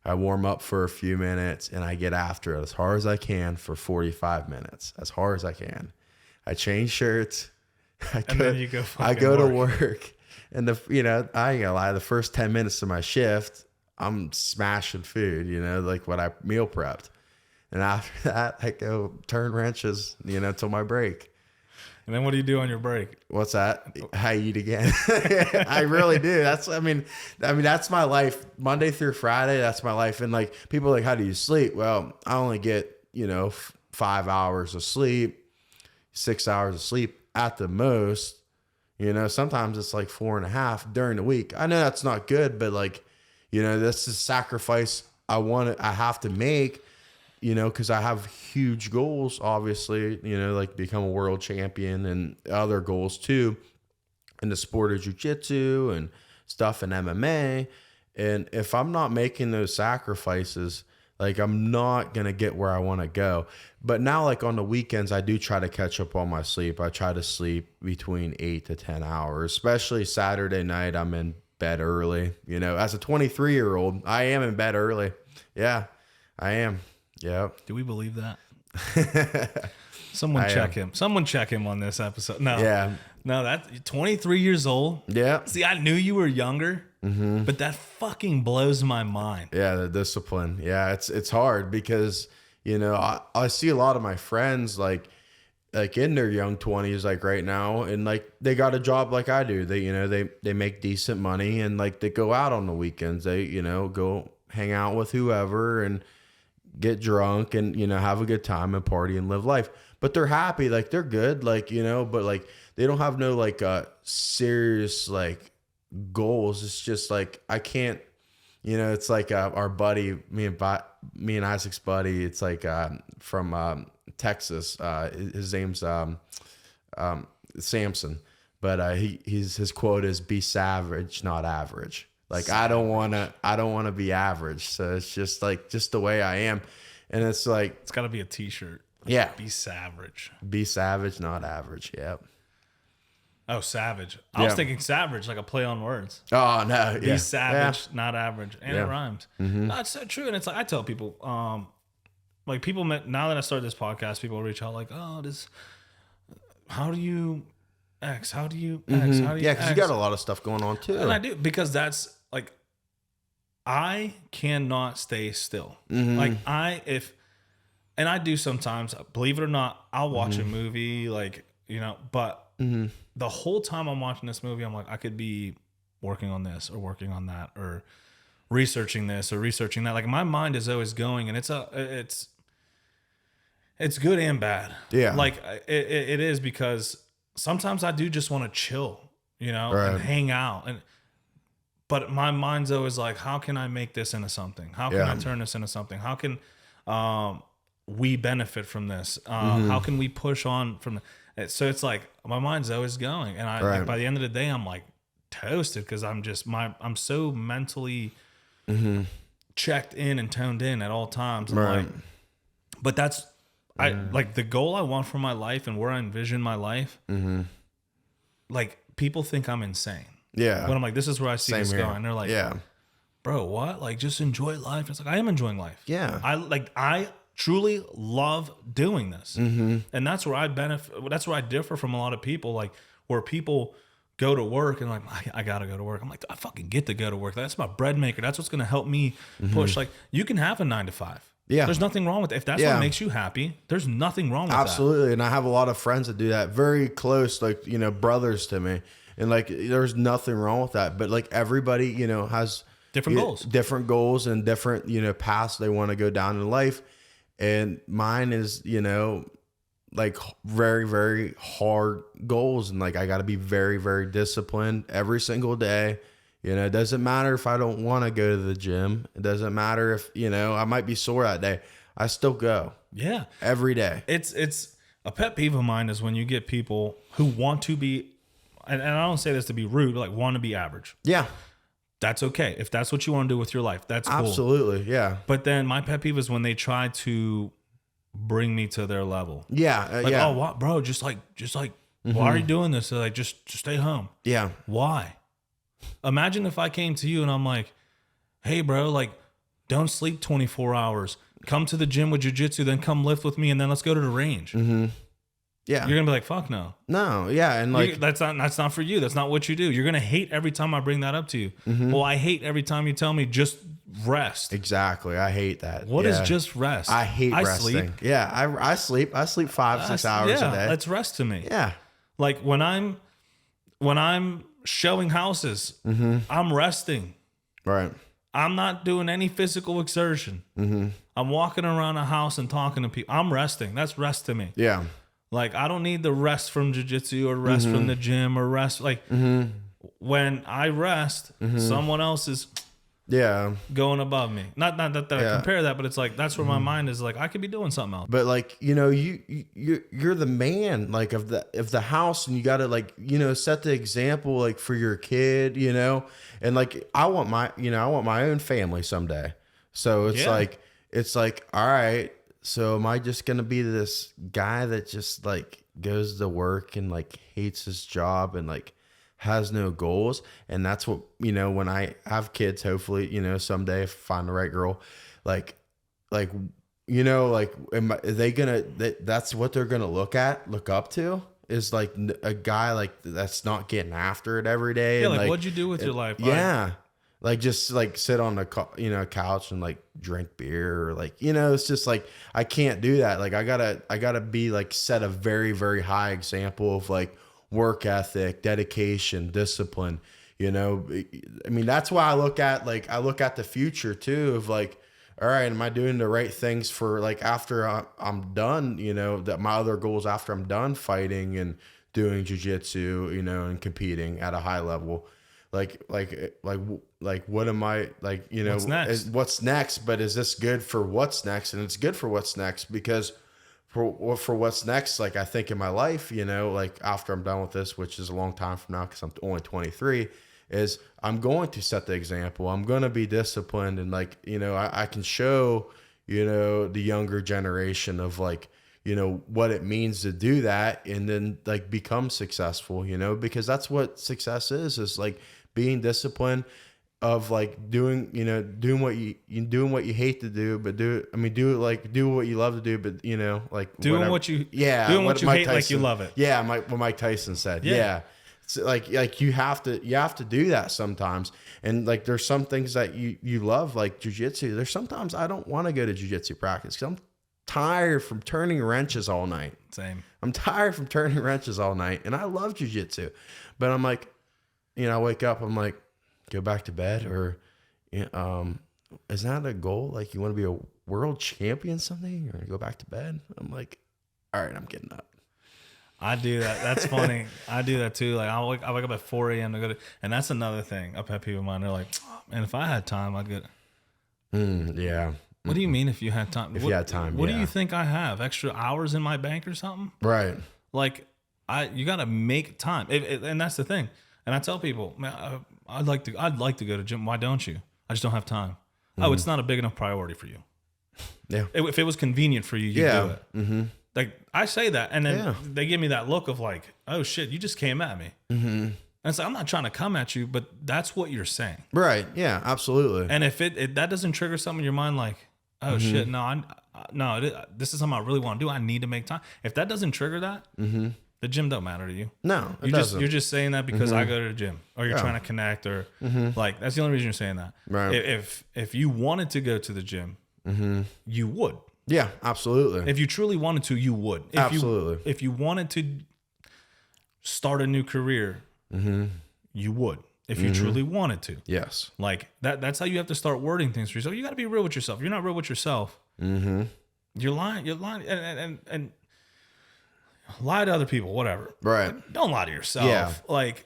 I warm up for a few minutes, and I get after it as hard as I can for 45 minutes, as hard as I can. I change shirts. Then you go I go to work. And I ain't gonna lie, the first 10 minutes of my shift, I'm smashing food, what I meal prepped. And after that, I go turn wrenches, till my break. And then what do you do on your break? What's that? I eat again. I really do. That's my life. Monday through Friday, that's my life. And people are like, how do you sleep? Well, I only get, 5 hours of sleep, 6 hours of sleep at the most. Sometimes it's 4.5 during the week. I know that's not good, but that's the sacrifice I have to make, because I have huge goals, obviously, become a world champion and other goals too in the sport of jiu-jitsu and stuff in MMA. And if I'm not making those sacrifices, I'm not going to get where I want to go. But now, on the weekends, I do try to catch up on my sleep. I try to sleep between 8 to 10 hours, especially Saturday night. I'm in bed early. As a 23-year-old, I am in bed early. Yeah, I am. Yeah. Do we believe that? Someone check him. Someone check him on this episode. No. Yeah. No, that's 23 years old. Yeah. See, I knew you were younger, but that fucking blows my mind. Yeah, the discipline. Yeah, it's hard because, I see a lot of my friends in their young 20s right now, and they got a job like I do. They make decent money, and they go out on the weekends. They go hang out with whoever and get drunk and have a good time and party and live life. But they're happy, they're good, but they don't have no serious goals. It's just I can't, it's our buddy, me and Isaac's buddy. It's from Texas. His name's Samson, but his quote is "Be savage, not average." I don't want to be average. So it's just just the way I am. And it's it's got to be a t-shirt. Yeah. Be savage. Be savage, not average. Yep. Oh, savage. I was thinking savage, like a play on words. Oh, no. Be savage, not average. And it Yeah. rhymes. Mm-hmm. No, it's so true. And it's I tell people, people, now that I started this podcast, people reach out how do you X? How do you X? How do you Yeah, because you X? got a lot of stuff going on too. And I do, because that's I cannot stay still. Mm-hmm. and I do sometimes, believe it or not, I'll watch a movie, like, but the whole time I'm watching this movie, I'm like, I could be working on this or working on that or researching this or researching that. Like, my mind is always going, and it's good and bad. Yeah. Like, it is, because sometimes I do just want to chill, Right. and hang out. But my mind's always like, how can I make this into something? How can I turn this into something? How can we benefit from this? How can we push on from so it's like my mind's always going, and like, by the end of the day, I'm like toasted, because I'm so mentally checked in and toned in at all times. Like, but that's like the goal I want for my life and where I envision my life. Like, people think I'm insane. Yeah. But I'm like, this is where I see this here. going. They're like, bro, what? Like, just enjoy life. It's like, I am enjoying life. Yeah. I truly love doing this. And that's where I benefit. That's where I differ from a lot of people, like, where people go to work and like, I gotta go to work. I'm like, I fucking get to go to work. That's my bread maker. That's what's going to help me push. Like, you can have a 9 to 5. Yeah. There's nothing wrong with it. If that's what makes you happy, there's nothing wrong with that. Absolutely. And I have a lot of friends that do that, very close, like, brothers to me. And like, there's nothing wrong with that. But like, everybody, has different goals and different, paths they want to go down in life. And mine is, like, very, very hard goals. And like, I got to be very, very disciplined every single day. It doesn't matter if I don't want to go to the gym. It doesn't matter if, I might be sore that day. I still go. Yeah. Every day. It's a pet peeve of mine is when you get people who want to be, and I don't say this to be rude, but like, want to be average. Yeah. That's okay. If that's what you want to do with your life, that's cool. Absolutely. Yeah. But then my pet peeve is when they try to bring me to their level. Yeah. Like, oh, what, bro? Just like, why are you doing this? They're like, just stay home. Yeah. Why? Imagine if I came to you and I'm like, hey, bro, like, don't sleep 24 hours. Come to the gym with jiu-jitsu, then come lift with me, and then let's go to the range. Yeah. You're gonna be like, fuck no. No. Yeah. And like, that's not for you. That's not what you do. You're gonna hate every time I bring that up to you. Well, I hate every time you tell me just rest. Exactly. I hate that. What is just rest? I hate resting. Sleep. Yeah. I sleep 5-6 hours a day. That's rest to me. Yeah. Like, when I'm showing houses, I'm resting. Right. I'm not doing any physical exertion. I'm walking around a house and talking to people. I'm resting. That's rest to me. Yeah. Like, I don't need the rest from jiu-jitsu or rest from the gym or rest. Like, when I rest, someone else is going above me. Not that I compare that, but it's like, that's where my mind is like, I could be doing something else. But like, you're the man, like, of the house, and you got to, like, set the example, like, for your kid, and like, I want my own family someday. So it's like, all right, so am I just going to be this guy that just like goes to work and like hates his job and like has no goals? And that's what, when I have kids, hopefully, someday if I find the right girl, like, that's what they're going to look up to, is like a guy like that's not getting after it every day. Yeah. And like, what'd you do with your life? Yeah. Like, just like sit on the couch and like drink beer, or like, it's just like, I can't do that. Like, I gotta be like, set a very, very high example of like work ethic, dedication, discipline. I mean, that's why I look at the future too, of like, all right, am I doing the right things for like after I'm done, that my other goals after I'm done fighting and doing jiu-jitsu, and competing at a high level. Like what am I, like, what's next? What's next? But is this good for what's next? And it's good for what's next, because for what's next, like, I think in my life, like after I'm done with this, which is a long time from now, because I'm only 23, is I'm going to set the example. I'm going to be disciplined, and like, I can show, the younger generation of like, what it means to do that, and then like become successful, because that's what success is like being disciplined, of like doing what you hate to do, but do what you love to do, but like doing whatever. what you Mike hate Tyson, like you love it. Yeah, what Mike Tyson said. Yeah. It's like you have to do that sometimes. And like, there's some things that you love, like jiu-jitsu. There's sometimes I don't want to go to jiu-jitsu practice because I'm tired from turning wrenches all night. Same. I'm tired from turning wrenches all night, and I love jiu-jitsu. But I'm like, I wake up, I'm like, go back to bed, or is that a goal? Like, you want to be a world champion someday? Or go back to bed? I'm like, all right, I'm getting up. I do that. That's funny. I do that too. Like I wake up at 4 a.m. to go to, and that's another thing. I've had people of mine. They're like, oh, man, if I had time, I'd go. Yeah. What do you mean if you had time? If you had time, what yeah. do you think I have? Extra hours in my bank or something? Right. Like you got to make time, and that's the thing. And I tell people, man, I'd like to go to gym. Why don't you? I just don't have time. Oh, it's not a big enough priority for you. Yeah. If it was convenient for you, you'd do it. Mm-hmm. Like I say that, and then they give me that look of like, oh shit, you just came at me. Mm-hmm. And it's like, I'm not trying to come at you, but that's what you're saying. Right. Yeah, absolutely. And if that doesn't trigger something in your mind, like, oh shit, no, this is something I really want to do. I need to make time. If that doesn't trigger that, the gym don't matter to you. No, you're just saying that because I go to the gym, or you're trying to connect, or like that's the only reason you're saying that. Right. If you wanted to go to the gym, you would. Yeah, absolutely. If you truly wanted to, you would. Absolutely. If you wanted to start a new career, you would. If you truly wanted to. Yes. Like that's how you have to start wording things for yourself. You got to be real with yourself. If you're not real with yourself, you're lying. You're lying, and lie to other people. Whatever. Right. But don't lie to yourself. Yeah. Like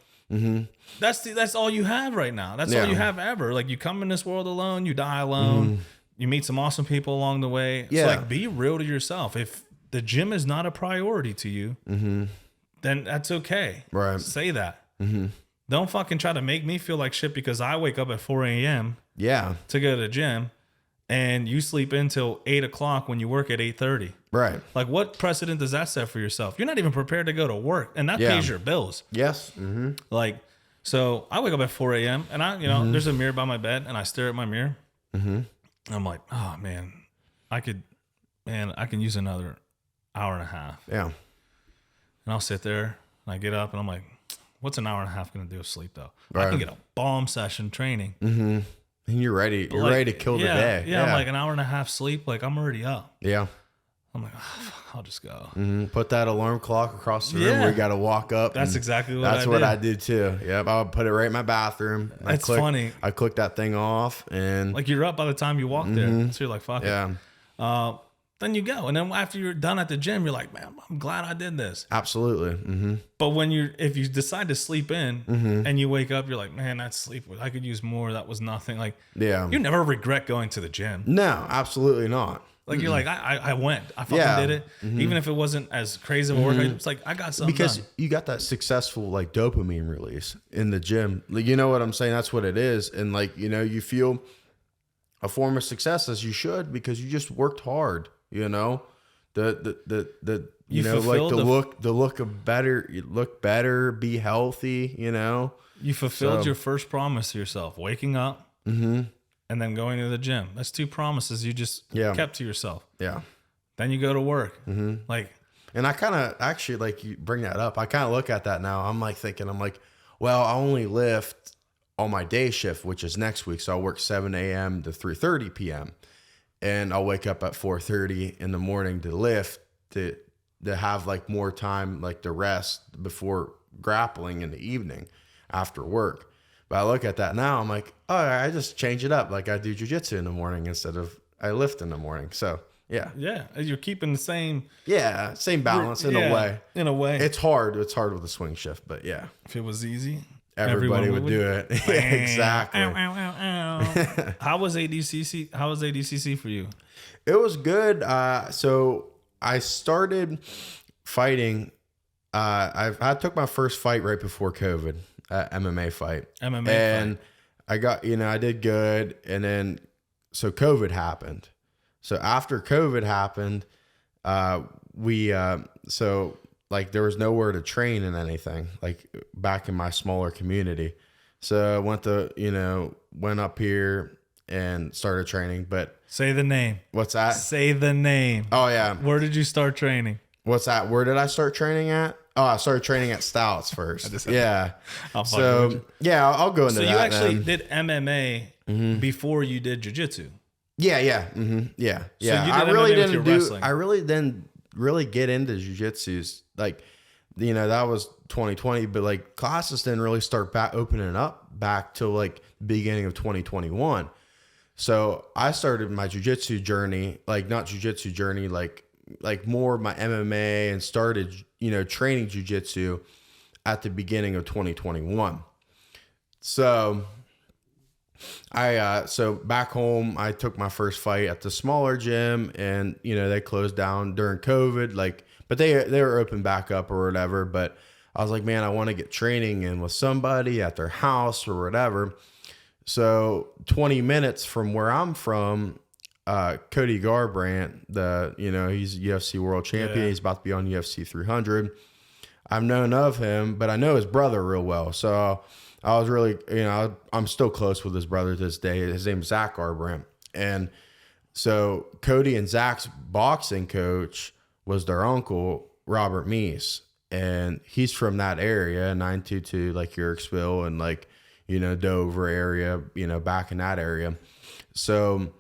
that's all you have right now. That's all you have ever. Like you come in this world alone. You die alone. You meet some awesome people along the way. Yeah. So like be real to yourself. If the gym is not a priority to you, then that's okay. Right. Say that. Don't fucking try to make me feel like shit because I wake up at 4 a.m. Yeah. to go to the gym and you sleep until 8 o'clock when you work at 8:30. Right. Like what precedent does that set for yourself? You're not even prepared to go to work, and that pays your bills. Yes. Like, so I wake up at 4 a.m. and I, there's a mirror by my bed and I stare at my mirror. I'm like, oh man, I can use another hour and a half. Yeah. And I'll sit there and I get up and I'm like, what's an hour and a half going to do with sleep though? Right. I can get a bomb session training. And you're ready. You're ready to kill the day. Yeah. I'm like an hour and a half sleep. Like I'm already up. Yeah. I'm like, oh, I'll just go. Put that alarm clock across the room where you got to walk up. That's exactly what I do too. Yep. I would put it right in my bathroom. That's funny. I click that thing off and like you're up by the time you walk there. So you're like, fuck yeah. it. Then you go. And then after you're done at the gym, you're like, man, I'm glad I did this. Absolutely. But if you decide to sleep in and you wake up, you're like, man, that sleep, I could use more. That was nothing. Like, yeah. You never regret going to the gym. No, absolutely not. Like you're like, I went. I fucking did it. Even if it wasn't as crazy of a workout, it's like I got something because done. you got that successful like dopamine release in the gym. Like, you know what I'm saying? That's what it is. And like, you feel a form of success as you should because you just worked hard, the look of better, you look better, be healthy, You fulfilled your first promise to yourself, waking up and then going to the gym. That's 2 promises you just kept to yourself. Yeah. Then you go to work. Like, and I kind of actually, like, you bring that up. I kind of look at that now. I'm like thinking, well, I only lift on my day shift, which is next week. So I'll work 7 a.m. to 3:30 p.m. And I'll wake up at 4:30 in the morning to lift to have like more time, like to rest before grappling in the evening after work. But I look at that now, I'm like, oh, I just change it up. Like I do jujitsu in the morning instead of I lift in the morning. So yeah. Yeah. You're keeping the same. Yeah. Same balance in a way. In a way. It's hard. It's hard with a swing shift, but yeah. If it was easy, everybody would do it. Exactly. Ow, ow, ow, ow. How was ADCC? How was ADCC for you? It was good. So I started fighting. I took my first fight right before COVID, MMA fight. And I got, I did good. And then, so COVID happened. So after COVID happened, like there was nowhere to train in anything, like back in my smaller community. So I went up here and started training, but say the name. What's that? Say the name. Oh yeah. Where did you start training? What's that? Where did I start training at? Oh, I started training at Stouts first. Yeah. I'll go into that. So you actually did MMA before you did jiu-jitsu. Yeah, yeah, yeah, yeah. you I did really MMA with your didn't do. wrestling. I really didn't really get into jiu-jitsu. Like, that was 2020, but like classes didn't really start back opening up back till like beginning of 2021. So I started my jiu-jitsu journey, like not jiu-jitsu journey, like more of my MMA, and started training jiu-jitsu at the beginning of 2021. So so back home, I took my first fight at the smaller gym, and they closed down during COVID, like, but they were open back up or whatever. But I was like, man, I want to get training in with somebody at their house or whatever. So 20 minutes from where I'm from, Cody Garbrandt, he's UFC world champion. Yeah. He's about to be on UFC 300. I've known of him, but I know his brother real well. So I was really, I'm still close with his brother to this day. His name's Zach Garbrandt. And so Cody and Zach's boxing coach was their uncle, Robert Meese. And he's from that area, 922, like Yerkesville and like, Dover area, back in that area. So,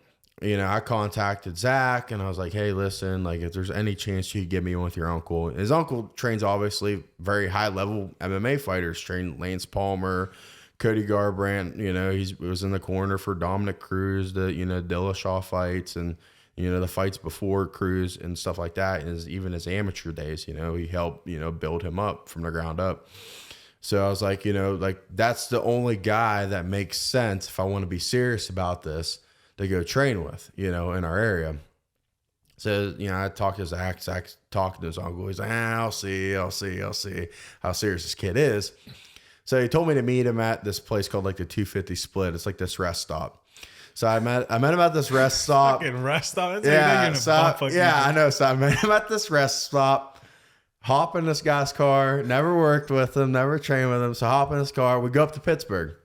I contacted Zach and I was like, hey, listen, like if there's any chance you could get me in with your uncle. His uncle trains obviously very high level MMA fighters, trained Lance Palmer, Cody Garbrandt, he was in the corner for Dominic Cruz, the, Dillashaw fights and, the fights before Cruz and stuff like that. And even his amateur days, he helped, build him up from the ground up. So I was like, like that's the only guy that makes sense if I want to be serious about this to go train with, in our area. So, I talked to Zach talked to his uncle. He's like, I'll see how serious this kid is. So he told me to meet him at this place called like the 250 Split. It's like this rest stop. So I met him at this rest stop. Fucking rest stop. That's I know. So I met him at this rest stop. Hop in this guy's car. Never worked with him. Never trained with him. So hop in his car. We go up to Pittsburgh.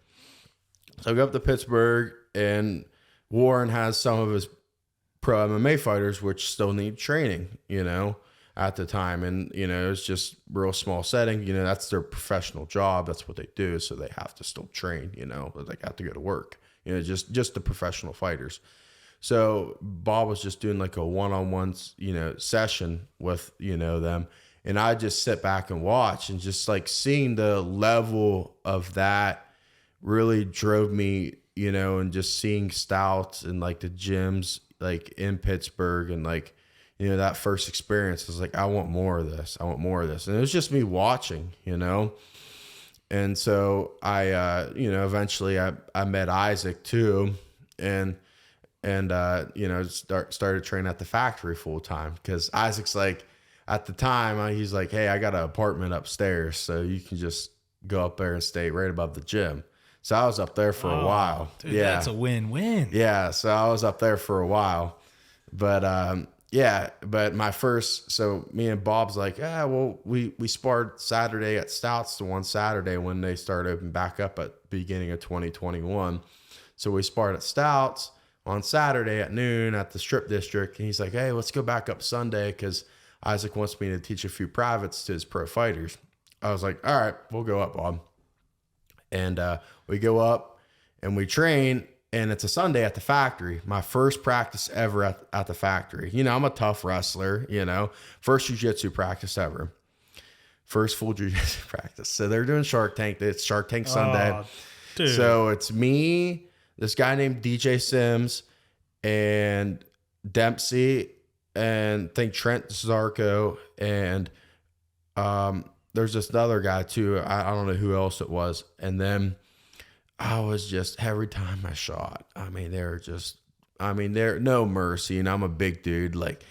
So we go up to Pittsburgh, and Warren has some of his pro MMA fighters which still need training, at the time. And, it's just real small setting. That's their professional job. That's what they do. So they have to still train, but they have to go to work, just the professional fighters. So Bob was just doing like a one-on-one, session with, them. And I just sit back and watch, and just like seeing the level of that really drove me, and just seeing stouts and like the gyms like in Pittsburgh and like, that first experience was like, I want more of this. And it was just me watching, And so I, eventually I met Isaac too. And started training at the factory full time, because Isaac's like, at the time, he's like, hey, I got an apartment upstairs, so you can just go up there and stay right above the gym. So I was up there for a while. Dude, that's a win-win. Yeah, so I was up there for a while. But but my first, so me and Bob's like, we sparred Saturday at Stouts the one Saturday when they started opening back up at the beginning of 2021. So we sparred at Stouts on Saturday at noon at the Strip District. And he's like, hey, let's go back up Sunday, because Isaac wants me to teach a few privates to his pro fighters. I was like, all right, we'll go up, Bob. And we go up and we train, and it's a Sunday at the factory. My first practice ever at the factory. I'm a tough wrestler, first jiu-jitsu practice ever. First full jiu-jitsu practice. So they're doing Shark Tank. It's Shark Tank Sunday. Dude. So it's me, this guy named DJ Sims, and Dempsey, and think Trent Zarco, and there's this other guy too. I don't know who else it was. And then I was just, every time I shot, they're no mercy. And I'm a big dude. Like,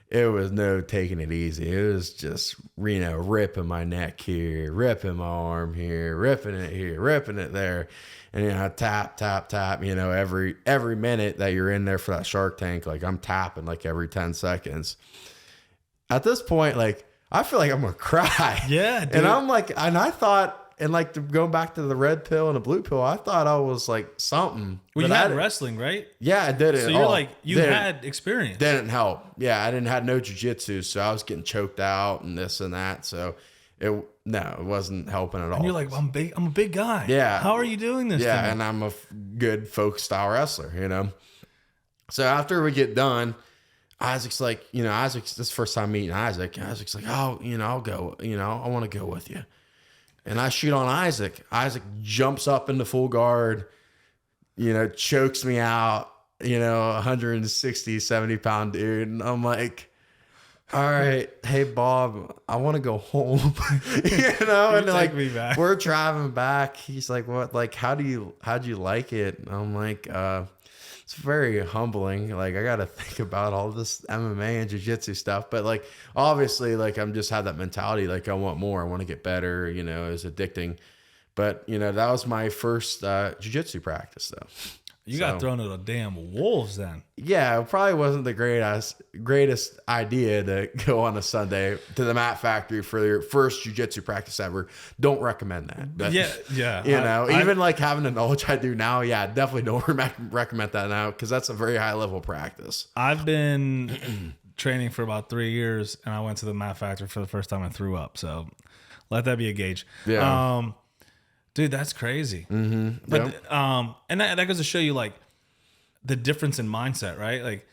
it was no taking it easy. It was just, ripping my neck here, ripping my arm here, ripping it there. And, tap, every minute that you're in there for that Shark Tank, like I'm tapping like every 10 seconds. At this point, like, I feel like I'm going to cry. Yeah, dude. And I'm like, and I thought, and like going back to the red pill and the blue pill, I thought I was like something. Well, you had wrestling, right? Yeah, I did it. So you're like, you had experience. Didn't help. Yeah, I didn't have no jiu-jitsu, so I was getting choked out and this and that. So it wasn't helping at all. And you're like, I'm a big guy. Yeah. How are you doing this? Yeah, and I'm a good folk style wrestler, So after we get done, Isaac's like, this is the first time meeting Isaac. And Isaac's like, oh, I'll go, I want to go with you. And I shoot on Isaac. Isaac jumps up into full guard, chokes me out, 160, 70-pound dude. And I'm like, all right, hey, Bob, I want to go home, and like, me back. We're driving back. He's like, what, like, how'd you like it? And I'm like, it's very humbling. Like, I got to think about all this MMA and jiu-jitsu stuff. But like, obviously, like, I'm just had that mentality. Like, I want more. I want to get better. It's addicting. But, that was my first jiu-jitsu practice, though. You got thrown to the damn wolves then. Yeah, it probably wasn't the greatest idea to go on a Sunday to the Mat Factory for your first jiu-jitsu practice ever. Don't recommend that. But, yeah. Even like having the knowledge I do now, definitely don't recommend that now because that's a very high level practice. I've been training for about 3 years, and I went to the Mat Factory for the first time and threw up. So let that be a gauge. Yeah. Dude, that's crazy. Mm-hmm. But and that goes to show you like the difference in mindset, right? Like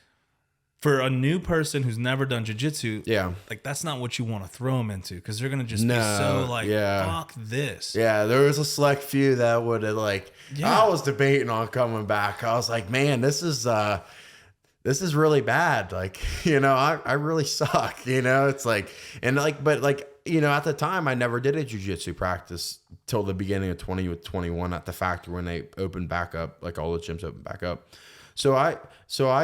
for a new person who's never done jiu-jitsu, like that's not what you want to throw them into because they're gonna just be so like, fuck this. Yeah, there was a select few that would have like. I was debating on coming back. I was like, man, this is really bad. Like, I really suck. It's like, and like, but like. At the time, I never did a jiu-jitsu practice till the beginning of 2021 at the factory when they opened back up, like all the gyms opened back up. So I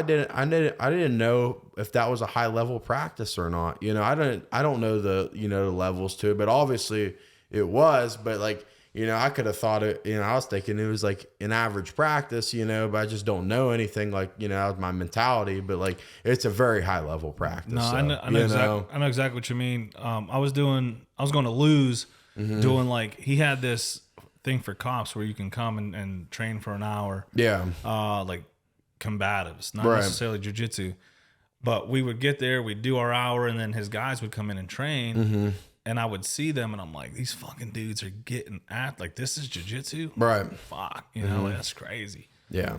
didn't know if that was a high level practice or not. I don't know the the levels to it, but obviously it was. But like I could have thought it. I was thinking it was like an average practice. But I just don't know anything. Like that was my mentality. But like it's a very high level practice. No, so, I know exactly what you mean. I was going to lose doing like he had this thing for cops where you can come and train for an hour. Yeah. Like combatives, not necessarily jiu-jitsu. But we would get there, we'd do our hour, and then his guys would come in and train. And I would see them, and I'm like, these fucking dudes are getting at like this is jiu-jitsu, right? Fuck, like, that's crazy. Yeah.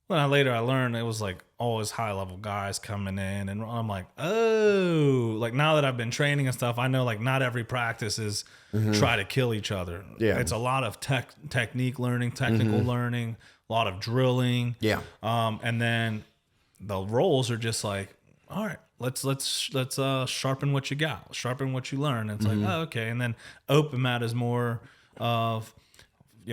Well, later I learned it was like all his high level guys coming in, and I'm like, oh, like now that I've been training and stuff, I know like not every practice is try to kill each other. Yeah, it's a lot of technique learning, technical learning, a lot of drilling. Yeah, and then the roles are just like, all right. Let's sharpen what you got, sharpen what you learn. And it's like, oh, okay. And then open mat is more of,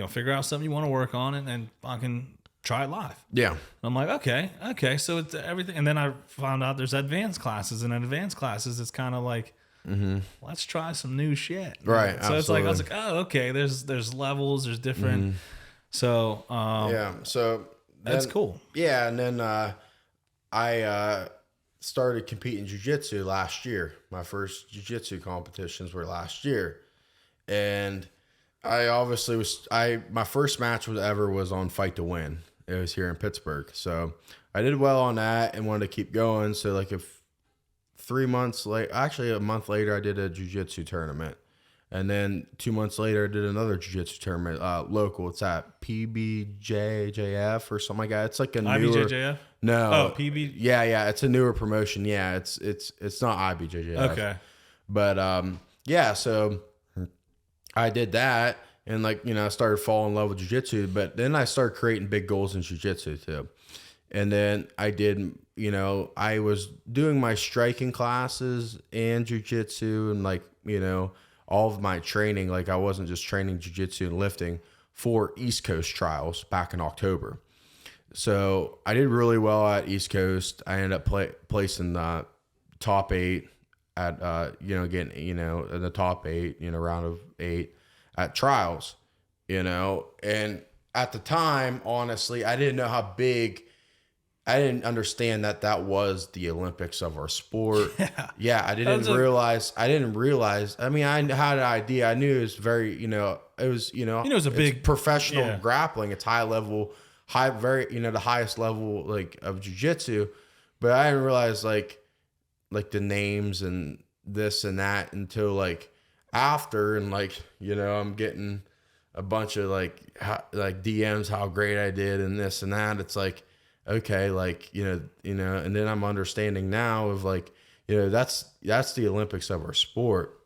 figure out something you want to work on and fucking try it live. Yeah. And I'm like, okay. So it's everything. And then I found out there's advanced classes, and in advanced classes, it's kind of like, let's try some new shit. Right. So it's like, I was like, oh, okay. There's levels, there's different. So, So that's cool. Yeah. And then, I, started competing jiu-jitsu last year. My first jiu-jitsu competitions were last year. And I obviously my first match was on Fight to Win. It was here in Pittsburgh. So I did well on that and wanted to keep going. So like if 3 months late, actually a month later, I did a jiu-jitsu tournament. And then 2 months later, I did another jiu-jitsu tournament, local. It's at PBJJF or something like that. It's like a newer... IBJJF? No. Oh, PB? Yeah. It's a newer promotion. Yeah, it's not IBJJF. Okay. But, so I did that and I started falling in love with jiu-jitsu. But then I started creating big goals in jiu-jitsu too. And then I did, I was doing my striking classes and jiu-jitsu and all of my training, like I wasn't just training jiu-jitsu and lifting for East Coast trials back in October. So I did really well at East Coast. I ended up placing top 8 at, getting, in the top 8, round of 8 at trials, and at the time, honestly, I didn't know how big, I didn't understand that was the Olympics of our sport. Yeah, I didn't realize. I mean, I had an idea. I knew it was very, it was, it was a big professional grappling. It's high level, the highest level like of jiu-jitsu. But I didn't realize like the names and this and that until like after, and I'm getting a bunch of like DMs how great I did and this and that. It's like, okay, like, and then I'm understanding now of like, that's the Olympics of our sport.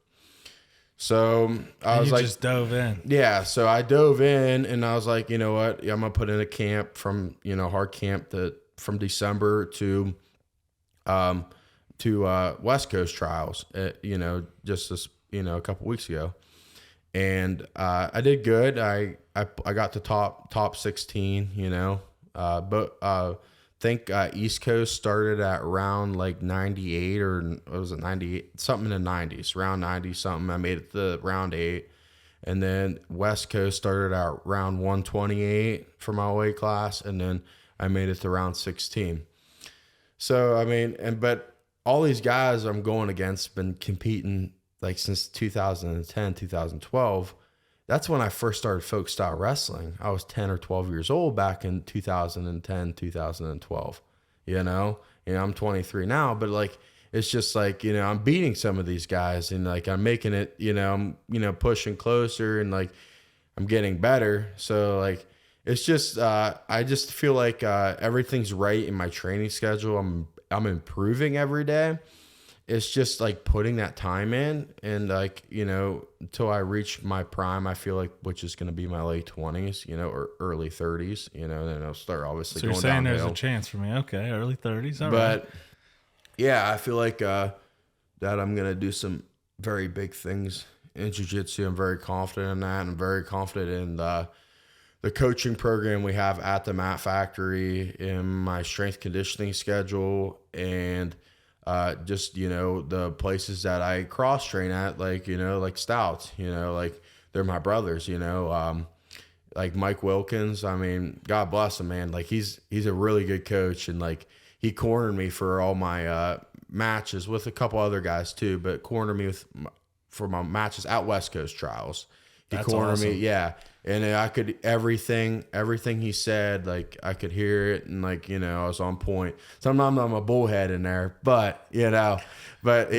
So I was you like, just dove in. yeah. So I dove in and I was like, you know what? I'm going to put in a camp from, hard camp from December to West Coast trials, just this, a couple weeks ago. And I did good. I got to top 16, but think East Coast started at round like 98 or what was it, 98, something in the 90s, round 90 something. I made it to round 8. And then West Coast started at round 128 for my weight class, and then I made it to round 16. So I mean, but all these guys I'm going against been competing like since 2010, 2012. That's when I first started folk style wrestling. I was 10 or 12 years old back in 2010, 2012. I'm 23 now, but like, it's just like, I'm beating some of these guys and like, I'm making it, I'm, pushing closer and like, I'm getting better. So like, it's just, I just feel like everything's right in my training schedule. I'm improving every day. It's just like putting that time in and like, until I reach my prime, I feel like, which is going to be my late 20s, or early 30s, then I'll start obviously going downhill. So you're saying there's a chance for me. Okay. Early 30s. All right. But yeah, I feel like that I'm going to do some very big things in jiu-jitsu. I'm very confident in that. I'm very confident in the coaching program we have at the Mat Factory, in my strength conditioning schedule, and just, the places that I cross train at, like, like Stouts, like they're my brothers, like Mike Wilkins. I mean, God bless him, man. Like he's a really good coach, and like he cornered me for all my matches with a couple other guys too, but cornered me for my matches at West Coast trials. He cornered me. Yeah. And I could, everything he said, like I could hear it, and like, I was on point. Sometimes I'm a bullhead in there, but he told, but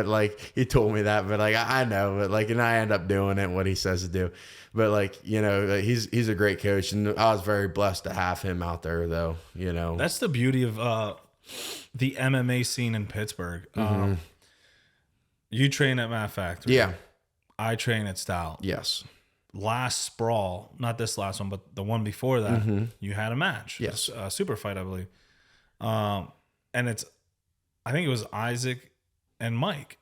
like he told me that, but like I know, but like, and I end up doing it, what he says to do. But like, he's a great coach, and I was very blessed to have him out there though, That's the beauty of the MMA scene in Pittsburgh. Mm-hmm. You train at Mat Factory. Yeah. I train at Stout. Yes. Last Sprawl, not this last one, but the one before that, you had a match. Yes. A super fight, I believe. And I think it was Isaac and Mike,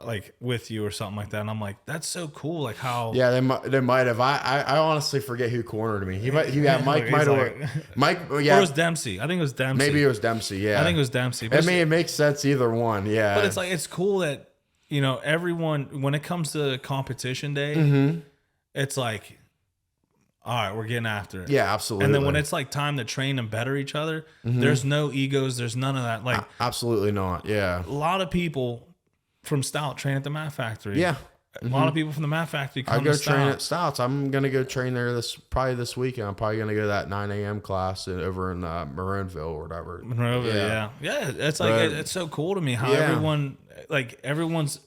like with you or something like that. And I'm like, that's so cool. Like how. Yeah, they might have. I honestly forget who cornered me. Mike might have. Mike. Yeah. Or it was Dempsey. I think it was Dempsey. Maybe it was Dempsey. Yeah. I think it was Dempsey. I mean, it makes sense either one. Yeah. But it's like, it's cool that, everyone, when it comes to competition day, it's like, all right, we're getting after it. Yeah, absolutely. And then when it's like time to train and better each other, there's no egos. There's none of that. Like, absolutely not. Yeah. A lot of people from Stout train at the Mat Factory. Yeah. A lot of people from the Mat Factory come I go to train at Stouts. I'm going to go train there probably this weekend. I'm probably going to go to that 9 a.m. class over in Maronville or whatever. Monroeville, yeah. Yeah, it's like, it's so cool to me how everyone's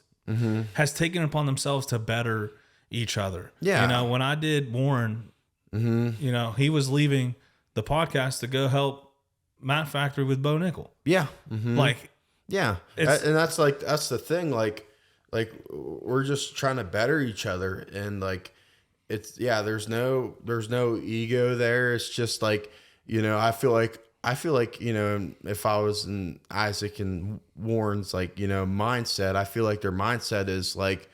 has taken it upon themselves to better each other. Yeah. When I did Warren, he was leaving the podcast to go help Mat Factory with Bo Nickel. Yeah. Like, yeah. And that's the thing. Like we're just trying to better each other, and like there's no ego there. It's just like, I feel like if I was in Isaac and Warren's like, mindset, I feel like their mindset is like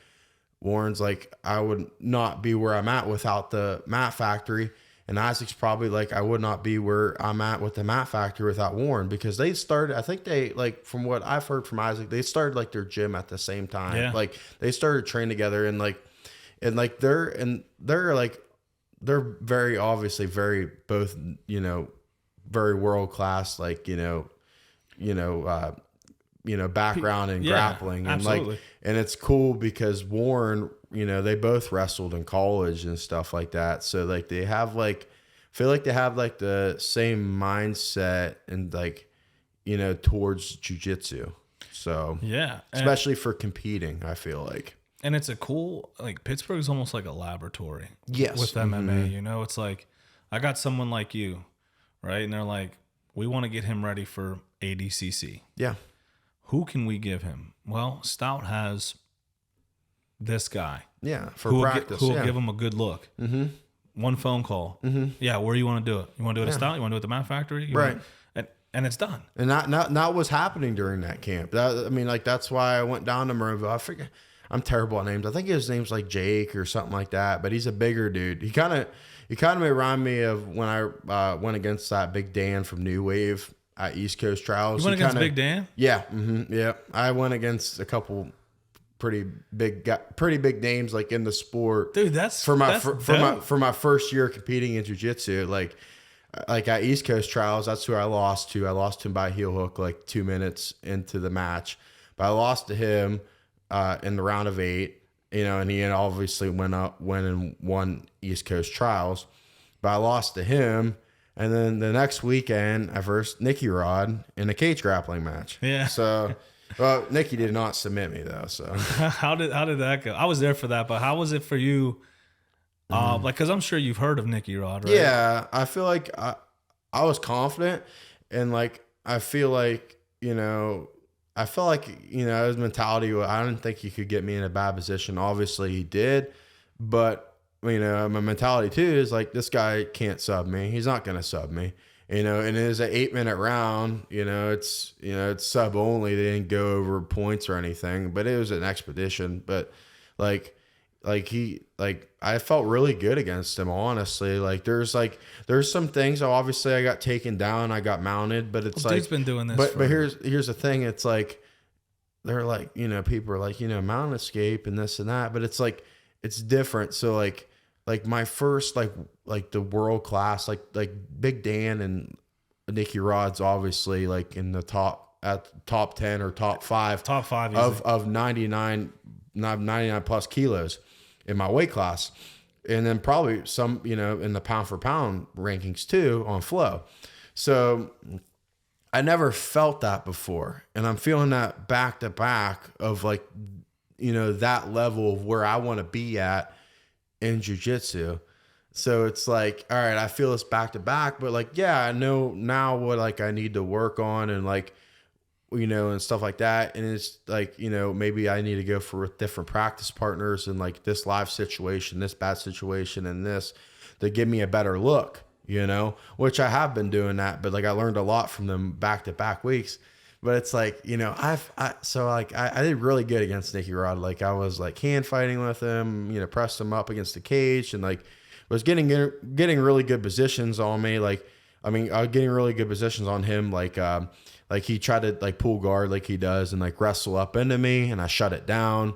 Warren's like, I would not be where I'm at without the Mat Factory. And Isaac's probably like, I would not be where I'm at with the Mat Factory without Warren, because they started, I think they, like, from what I've heard from Isaac, they started like their gym at the same time. Yeah. Like they started training together, and they're very obviously very both, very world-class, like, background in grappling, and absolutely. and it's cool because Warren, they both wrestled in college and stuff like that. So like they have feel like they have like the same mindset and like, towards jiu-jitsu. So yeah, especially for competing, I feel like. And it's a cool, like, Pittsburgh is almost like a laboratory. Yes. With MMA, it's like, I got someone like you right? And they're like, we want to get him ready for ADCC. Yeah. Who can we give him? Well, Stout has this guy. Yeah. For Who practice. will give him a good look. Mm-hmm. One phone call. Mm-hmm. Yeah, where you want to do it? You want to do it at Stout? You want to do it at the Mount Factory? Right. And it's done. And not what's happening during that camp. That's why I went down to Marineville. I forget. I'm terrible at names. I think his name's like Jake or something like that. But he's a bigger dude. He kind of remind me of when I went against that Big Dan from New Wave at East Coast Trials. You went against Big Dan? Yeah. Mm-hmm, yeah. I went against a couple pretty big names like in the sport. Dude, that's for my first year competing in jiu-jitsu. Like at East Coast Trials, that's who I lost to. I lost to him by heel hook like 2 minutes into the match. But I lost to him in the round of 8, and he obviously went and won East Coast Trials. But I lost to him. And then the next weekend, I versed Nicky Rod in a cage grappling match. Yeah. So, well, Nicky did not submit me though. So how did that go? I was there for that, but how was it for you? Because I'm sure you've heard of Nicky Rod, right? Yeah, I feel like I was confident, and like I feel like his mentality. I didn't think he could get me in a bad position. Obviously, he did, but my mentality too is like this guy can't sub me. He's not gonna sub me. And it is an 8-minute round. It's sub only. They didn't go over points or anything, but it was an expedition. But I felt really good against him, honestly. Like there's some things. Obviously, I got taken down, I got mounted, but it's dude's been doing this. But here's the thing. It's like they're like people are like mount escape and this and that, but it's like it's different. So like my first like the world class like Big Dan and Nicky Rod's obviously like in the top 10 or top 5 of 99 plus kilos in my weight class, and then probably some in the pound for pound rankings too on flow. So I never felt that before, and I'm feeling that back to back of like that level of where I want to be at in jiu-jitsu. So it's like, all right, I feel this back to back, but like, yeah, I know now what like I need to work on and like, and stuff like that. And it's like, maybe I need to go for different practice partners and like this live situation, this bad situation, and this to give me a better look, which I have been doing that, but like I learned a lot from them back to back weeks. But it's like, I did really good against Nicky Rod. Like I was like hand fighting with him, pressed him up against the cage and like was getting really good positions on me. I was getting really good positions on him. Like he tried to like pull guard like he does and like wrestle up into me and I shut it down.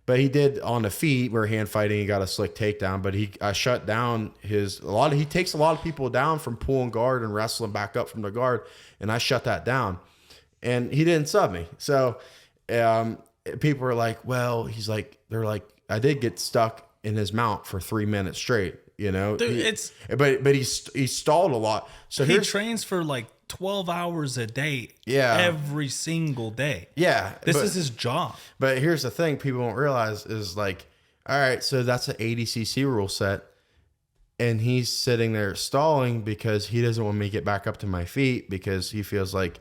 But he did on the feet where hand fighting, he got a slick takedown, but I shut down he takes a lot of people down from pulling guard and wrestling back up from the guard. And I shut that down and he didn't sub me. So, people are like, well, they're like, I did get stuck in his mount for 3 minutes straight, Dude, but he stalled a lot. So he trains for like 12 hours a day. Yeah. Every single day. Yeah. This is his job. But here's the thing people don't realize is like, all right, so that's an ADCC rule set. And he's sitting there stalling because he doesn't want me to get back up to my feet because he feels like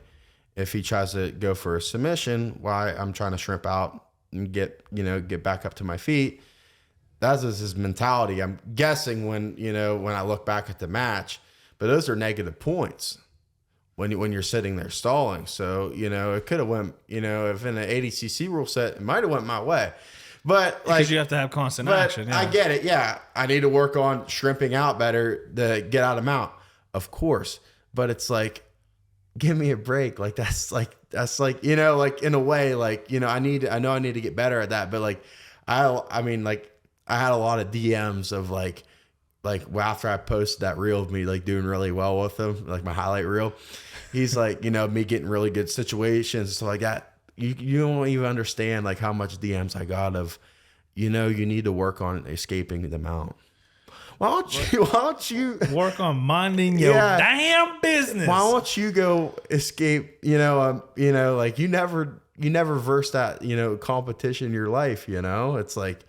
if he tries to go for a submission, why I'm trying to shrimp out and get back up to my feet. That's his mentality. I'm guessing when I look back at the match, but those are negative points when you're sitting there stalling. So, it could have went, if in an ADCC rule set, it might've went my way. But like, because you have to have constant action. Yeah. I get it. Yeah. I need to work on shrimping out better to get out of mount, of course. But it's like, give me a break. Like, that's like, in a way, like, I know I need to get better at that. But like, I mean, like I had a lot of DMs of like after I posted that reel of me, like doing really well with him, like my highlight reel, he's like, me getting really good situations and stuff like that. You don't even understand like how much DMs I got of, you need to work on escaping the mount. Why don't you work on minding your damn business? Why don't you go escape? Like you never versed that, competition in your life. It's like,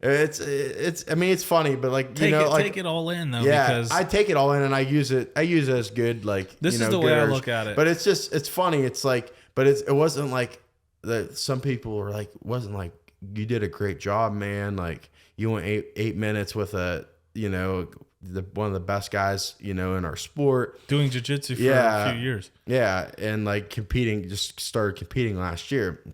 I mean, it's funny, but like, take it all in though. Yeah, because I take it all in and I use it as good. Like, this is the way I look at it. But it's funny. It's like, but it wasn't like that. Some people were like, wasn't like, you did a great job, man. Like you went 8 minutes with one of the best guys, in our sport, doing jiu-jitsu for a few years. Yeah. And like just started competing last year.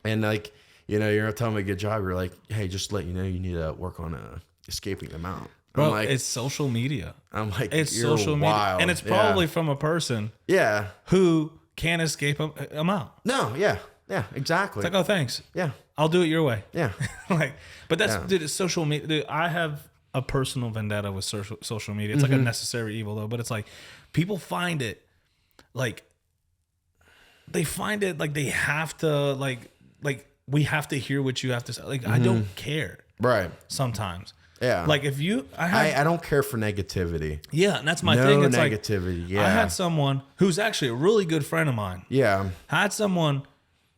And like, you're not telling me a good job. You're like, hey, just to let you know, you need to work on escaping the mount. Bro, I'm like, it's social media. I'm like, it's you're social wild. media. And it's probably from a person who can't escape a mount. No, yeah, exactly. It's like, oh, thanks. Yeah. I'll do it your way. Yeah. But that's, dude, it's social media. Dude, I have a personal vendetta with social media. It's like a necessary evil though, but it's like people find it like they have to like we have to hear what you have to say. Like I don't care. Right. Sometimes. Yeah. Like if you I don't care for negativity. Yeah, and that's my thing. It's negativity. Like, yeah. I had someone who's actually a really good friend of mine. Yeah. Had someone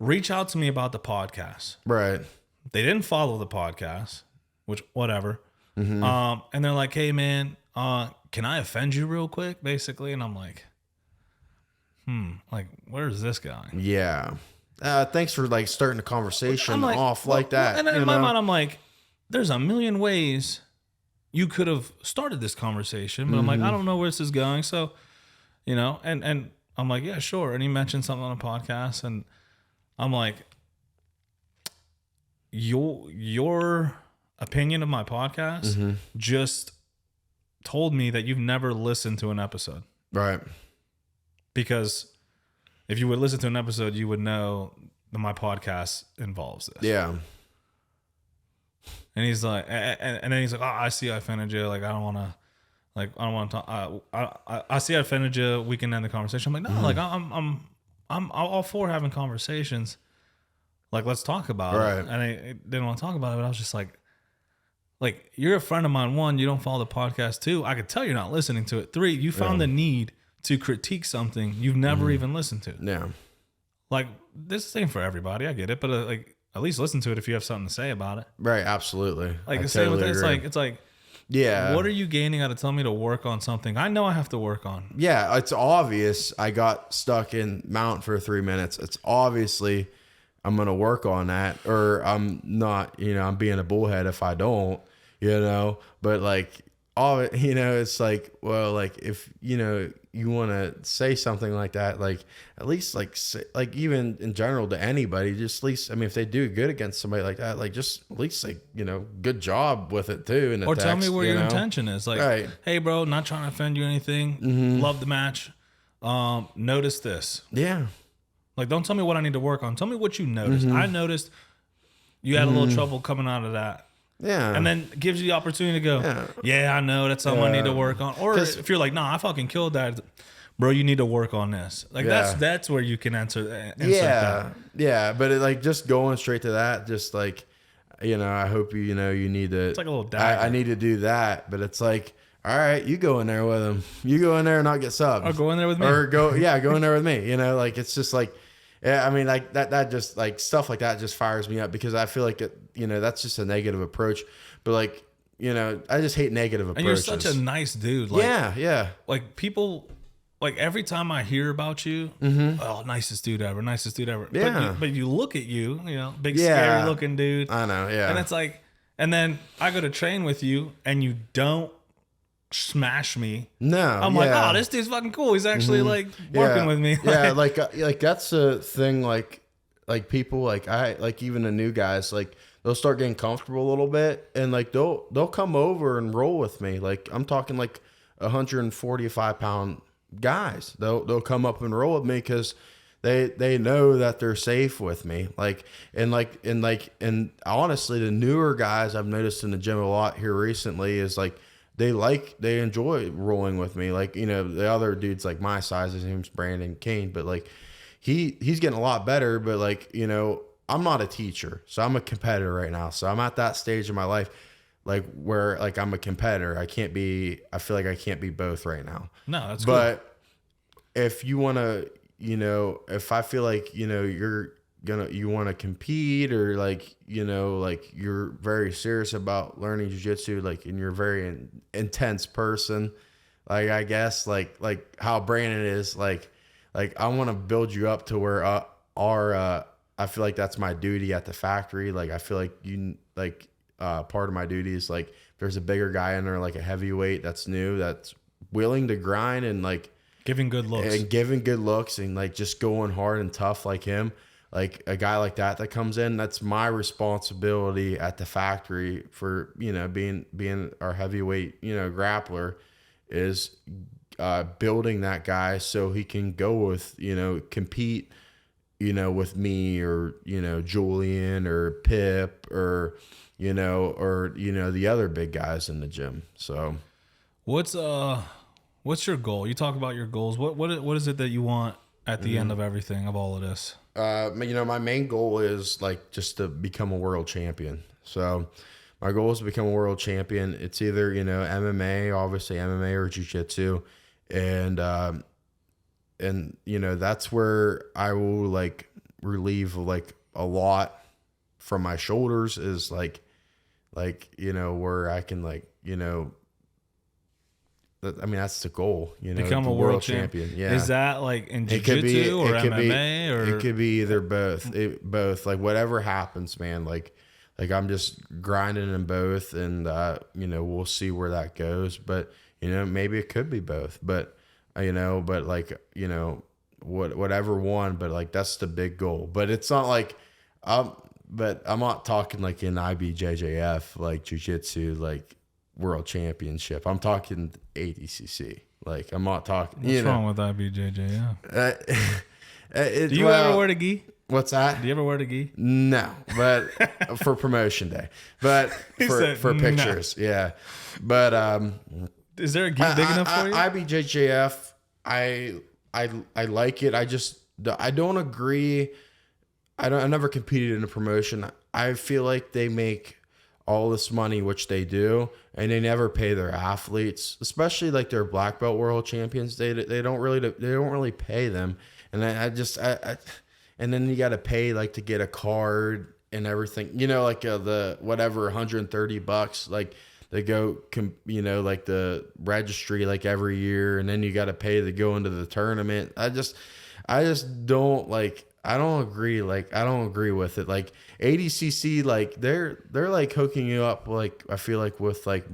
reach out to me about the podcast. Right. They didn't follow the podcast, which whatever. And they're like, hey man, can I offend you real quick? Basically. And I'm like, like, where's this guy? Yeah. Thanks for like starting the conversation off like that. And in my mind, I'm like, there's a million ways you could have started this conversation, but I'm like, I don't know where this is going. So, and I'm like, yeah, sure. And he mentioned something on a podcast and I'm like, your opinion of my podcast just told me that you've never listened to an episode. Right. Because if you would listen to an episode, you would know that my podcast involves this. Yeah. And he's like, and then he's like, oh, I see I offended you. Like, I don't want to talk. I see I offended you. We can end the conversation. I'm like, no, like I'm all for having conversations. Like, let's talk about it. And I didn't want to talk about it, but I was just like, you're a friend of mine. 1, you don't follow the podcast. 2, I could tell you're not listening to it. 3, you found the need to critique something you've never even listened to. Yeah. Like, this ain't for everybody. I get it. But like, at least listen to it if you have something to say about it. Right. Absolutely. Like the same with it. It's like, yeah. What are you gaining out of telling me to work on something I know I have to work on? Yeah. It's obvious I got stuck in mount for 3 minutes. It's obviously I'm going to work on that, or I'm not, I'm being a bullhead if I don't, but like, all it, it's like, well, like if, you want to say something like that, like at least like, say, like even in general to anybody, just at least, I mean, if they do good against somebody like that, like just at least like, good job with it too. In the text, tell me where your intention is. Like, hey bro, not trying to offend you or anything. Love the match. Notice this. Yeah. Like, don't tell me what I need to work on. Tell me what you noticed. I noticed you had a little trouble coming out of that. Yeah. And then gives you the opportunity to go, yeah, I know that's something I need to work on. Or if you're like, nah, I fucking killed that. Bro, you need to work on this. Like, that's where you can answer that. Yeah. But it, like, just going straight to that, just like, I hope you need to. It's like a little dagger. I need to do that. But it's like, all right, you go in there with him. You go in there and not get subbed. Or go in there with me. Or go in there with me. Like, it's just like, yeah, I mean, like that just like stuff like that just fires me up because I feel like it, that's just a negative approach. But like, I just hate negative approaches. And you're such a nice dude. Like, yeah. Like people, like every time I hear about you, oh, nicest dude ever. Yeah. But you look at you, big scary looking dude. I know. Yeah. And it's like, and then I go to train with you and you don't smash me. No, I'm like, oh, this dude's fucking cool. He's actually like working with me. Yeah, like that's a thing. Like people, like I, like even the new guys, like they'll start getting comfortable a little bit, and like they'll come over and roll with me. Like I'm talking like 145-pound guys. They'll come up and roll with me because they know that they're safe with me. And honestly, the newer guys I've noticed in the gym a lot here recently is like. They enjoy rolling with me. Like, the other dudes like my size, his name's Brandon Kane, but like he's getting a lot better, but like, I'm not a teacher. So I'm a competitor right now. So I'm at that stage in my life, like where like I'm a competitor. I feel like I can't be both right now. No, that's but cool. If you want to, if I feel like, you're you want to compete, or like, you know, like you're very serious about learning jiu-jitsu, like, and you're a very intense person, like, I guess like how Brandon is, like I want to build you up to where I feel like that's my duty at the factory. Like I feel like part of my duty is like, if there's a bigger guy in there, like a heavyweight that's new, that's willing to grind and like giving good looks and like just going hard and tough like him, like a guy like that comes in, that's my responsibility at the factory for, you know, being our heavyweight, you know, grappler, is building that guy so he can go with, you know, compete, you know, with me, or, you know, Julian or Pip, or the other big guys in the gym. So what's your goal? You talk about your goals. What is it that you want at the end of everything, of all of this? You know, my main goal is like just to become a world champion. So my goal is to become a world champion. It's either, you know, MMA, obviously MMA, or jiu-jitsu. And you know, that's where I will like relieve like a lot from my shoulders, is like, you know, where I can like, you know, I mean, that's the goal, you know, become a world champion. Yeah. Is that like in jiu-jitsu or MMA, or it could be either both, both, like whatever happens, man. Like I'm just grinding in both, and, you know, we'll see where that goes, but, you know, maybe it could be both, but, you know, but like, you know, whatever one, but like, that's the big goal. But it's not like, but I'm not talking like in IBJJF, like jiu-jitsu, like world championship. I'm talking ADCC. Like, I'm not talking. What's wrong with IBJJF? Do you ever wear the gi? What's that? Do you ever wear the gi? No, but for promotion day, but for pictures, no. Yeah. But is there a gi big enough for you? IBJJF, I like it. I don't agree. I never competed in a promotion. I feel like they make all this money, which they do, and they never pay their athletes, especially like their black belt world champions. They don't really pay them, and and then you got to pay like to get a card and everything. You know, like the whatever $130, like they go, you know, like the registry like every year, and then you got to pay to go into the tournament. I just don't like. I don't agree. Like, I don't agree with it. Like ADCC, like they're like hooking you up. Like, I feel like with like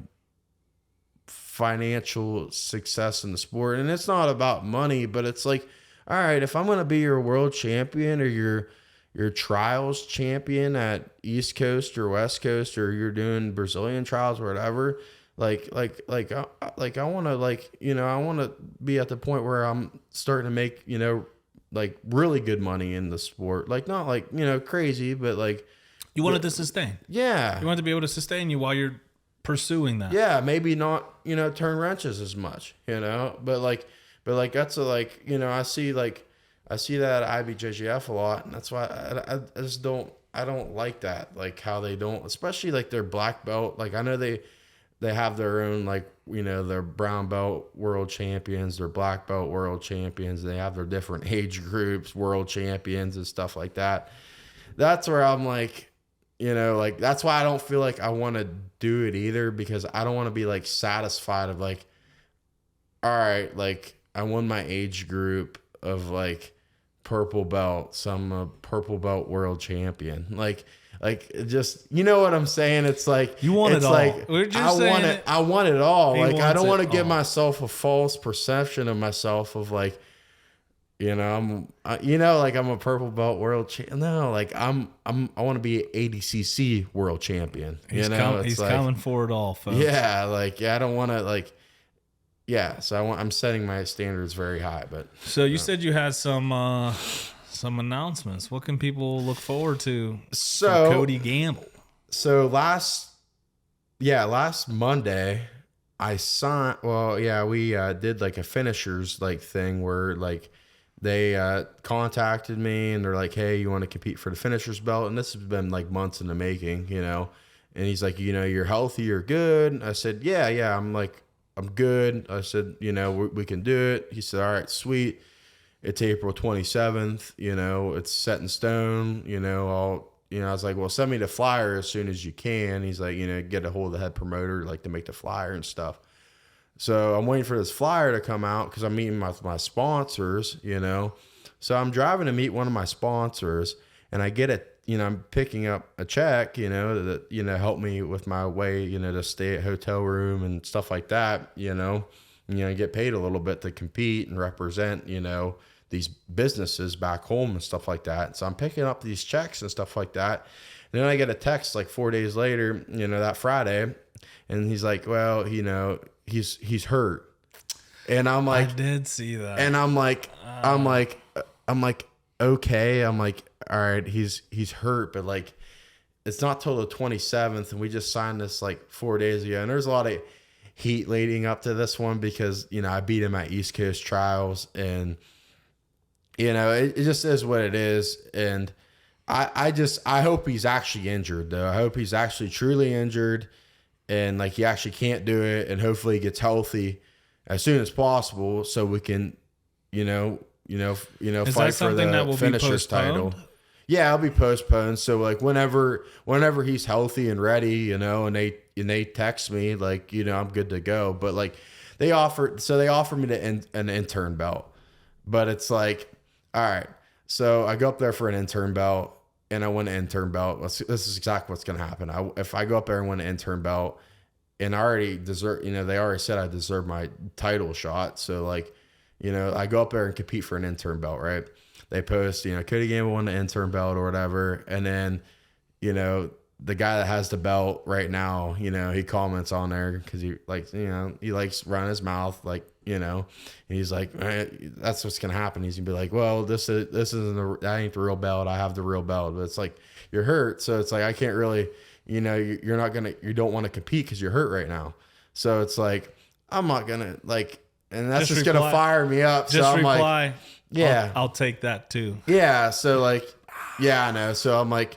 financial success in the sport, and it's not about money, but it's like, all right, if I'm going to be your world champion, or your trials champion at East Coast or West Coast, or you're doing Brazilian trials or whatever, I want to, like, you know, I want to be at the point where I'm starting to make, you know, like really good money in the sport, like not like, you know, crazy, but like you wanted to sustain. Yeah, you want to be able to sustain you while you're pursuing that. Yeah, maybe not, you know, turn wrenches as much, you know, but like that's a, like, you know, I see that at IBJJF a lot, and that's why I just don't like that, like how they don't, especially like their black belt. Like I know they have their own, like, you know, their brown belt world champions, their black belt world champions. They have their different age groups, world champions and stuff like that. That's where I'm like, you know, like, that's why I don't feel like I want to do it either, because I don't want to be like satisfied of like, all right, like I won my age group of like purple belt, so I'm a purple belt world champion. Like just, you know what I'm saying? It's like, you want it all. Like, I want it all. Like, I don't want to give myself a false perception of myself of like, you know, like I'm a purple belt world champion. No, like I want to be ADCC world champion. He's coming for it all, folks. Yeah. Like, yeah, I don't want to, like, yeah. So I'm setting my standards very high, but. So you said you had some announcements. What can people look forward to for Cody Gamble? So last Monday I signed, we did like a finishers like thing where like they contacted me and they're like, hey, you want to compete for the finishers belt? And this has been like months in the making, you know. And he's like, you know, you're healthy, you're good. And I said, yeah, I'm good. I said, you know, we can do it. He said, all right, sweet. it's April 27th, it's set in stone, I was like, well, send me the flyer as soon as you can. He's like, get a hold of the head promoter, like to make the flyer and stuff. So I'm waiting for this flyer to come out because I'm meeting my sponsors, So I'm driving to meet one of my sponsors, and I get it. I'm picking up a check, that, help me with my way, to stay at hotel room and stuff like that, get paid a little bit to compete and represent, these businesses back home and stuff like that. So I'm picking up these checks and stuff like that. And then I get a text like 4 days later, that Friday, and he's like, well, he's hurt. And I'm like, I did see that. And I'm like, okay. I'm like, all right, he's hurt, but like, it's not till the 27th, and we just signed this like 4 days ago. And there's a lot of heat leading up to this one because, I beat him at East Coast trials, and, it just is what it is. And I hope he's actually injured though. I hope he's actually truly injured, and like he actually can't do it, and hopefully he gets healthy as soon as possible so we can, fight for the finisher's title. Yeah, I'll be postponed. So like whenever he's healthy and ready, and they text me like, I'm good to go. But like they offered me an intern belt, but it's like, all right. So I go up there for an intern belt, and I win an intern belt. This is exactly what's going to happen. If I go up there and win an intern belt, and I already deserve, they already said I deserve my title shot. So like, I go up there and compete for an intern belt, right? They post, Cody Gamble won the intern belt or whatever. And then, the guy that has the belt right now, he comments on there because he likes, he likes running his mouth, like, and he's like, that's what's going to happen. He's gonna be like, well, that ain't the real belt. I have the real belt. But it's like, you're hurt. So it's like, I can't really, you don't want to compete because you're hurt right now. So it's like, I'm not going to like, and that's just going to fire me up. Just so I'm reply. Like, yeah, I'll take that too. Yeah. So like, yeah, I know. So I'm like,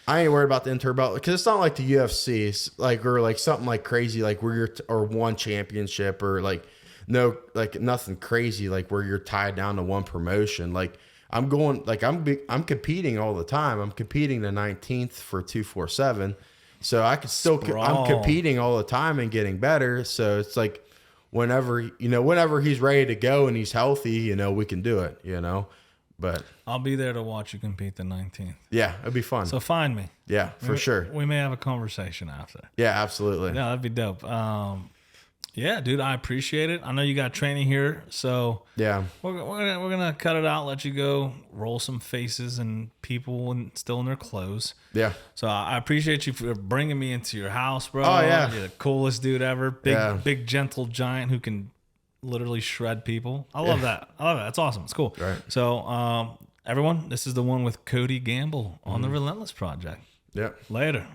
I ain't worried about the intern belt because it's not like the UFC, like, or like something like crazy, like where you're or one championship or like no, like nothing crazy, like where you're tied down to one promotion. Like I'm going, like I'm competing all the time. I'm competing the 19th for 247, so I could still. I'm competing all the time and getting better. So it's like whenever he's ready to go and he's healthy, we can do it. But I'll be there to watch you compete the 19th. Yeah, it'd be fun. So find me. Yeah, for sure. We may have a conversation after. Yeah, absolutely. Yeah, that'd be dope. Yeah, dude, I appreciate it. I know you got training here, so yeah, we're gonna cut it out, let you go, roll some faces and people still in their clothes. Yeah. So I appreciate you for bringing me into your house, bro. Oh yeah, you're the coolest dude ever. Big gentle giant who can literally shred people. I love that. It's awesome. It's cool. Right. So everyone, this is the one with Cody Gamble on the Relentless Project. Yep. Later.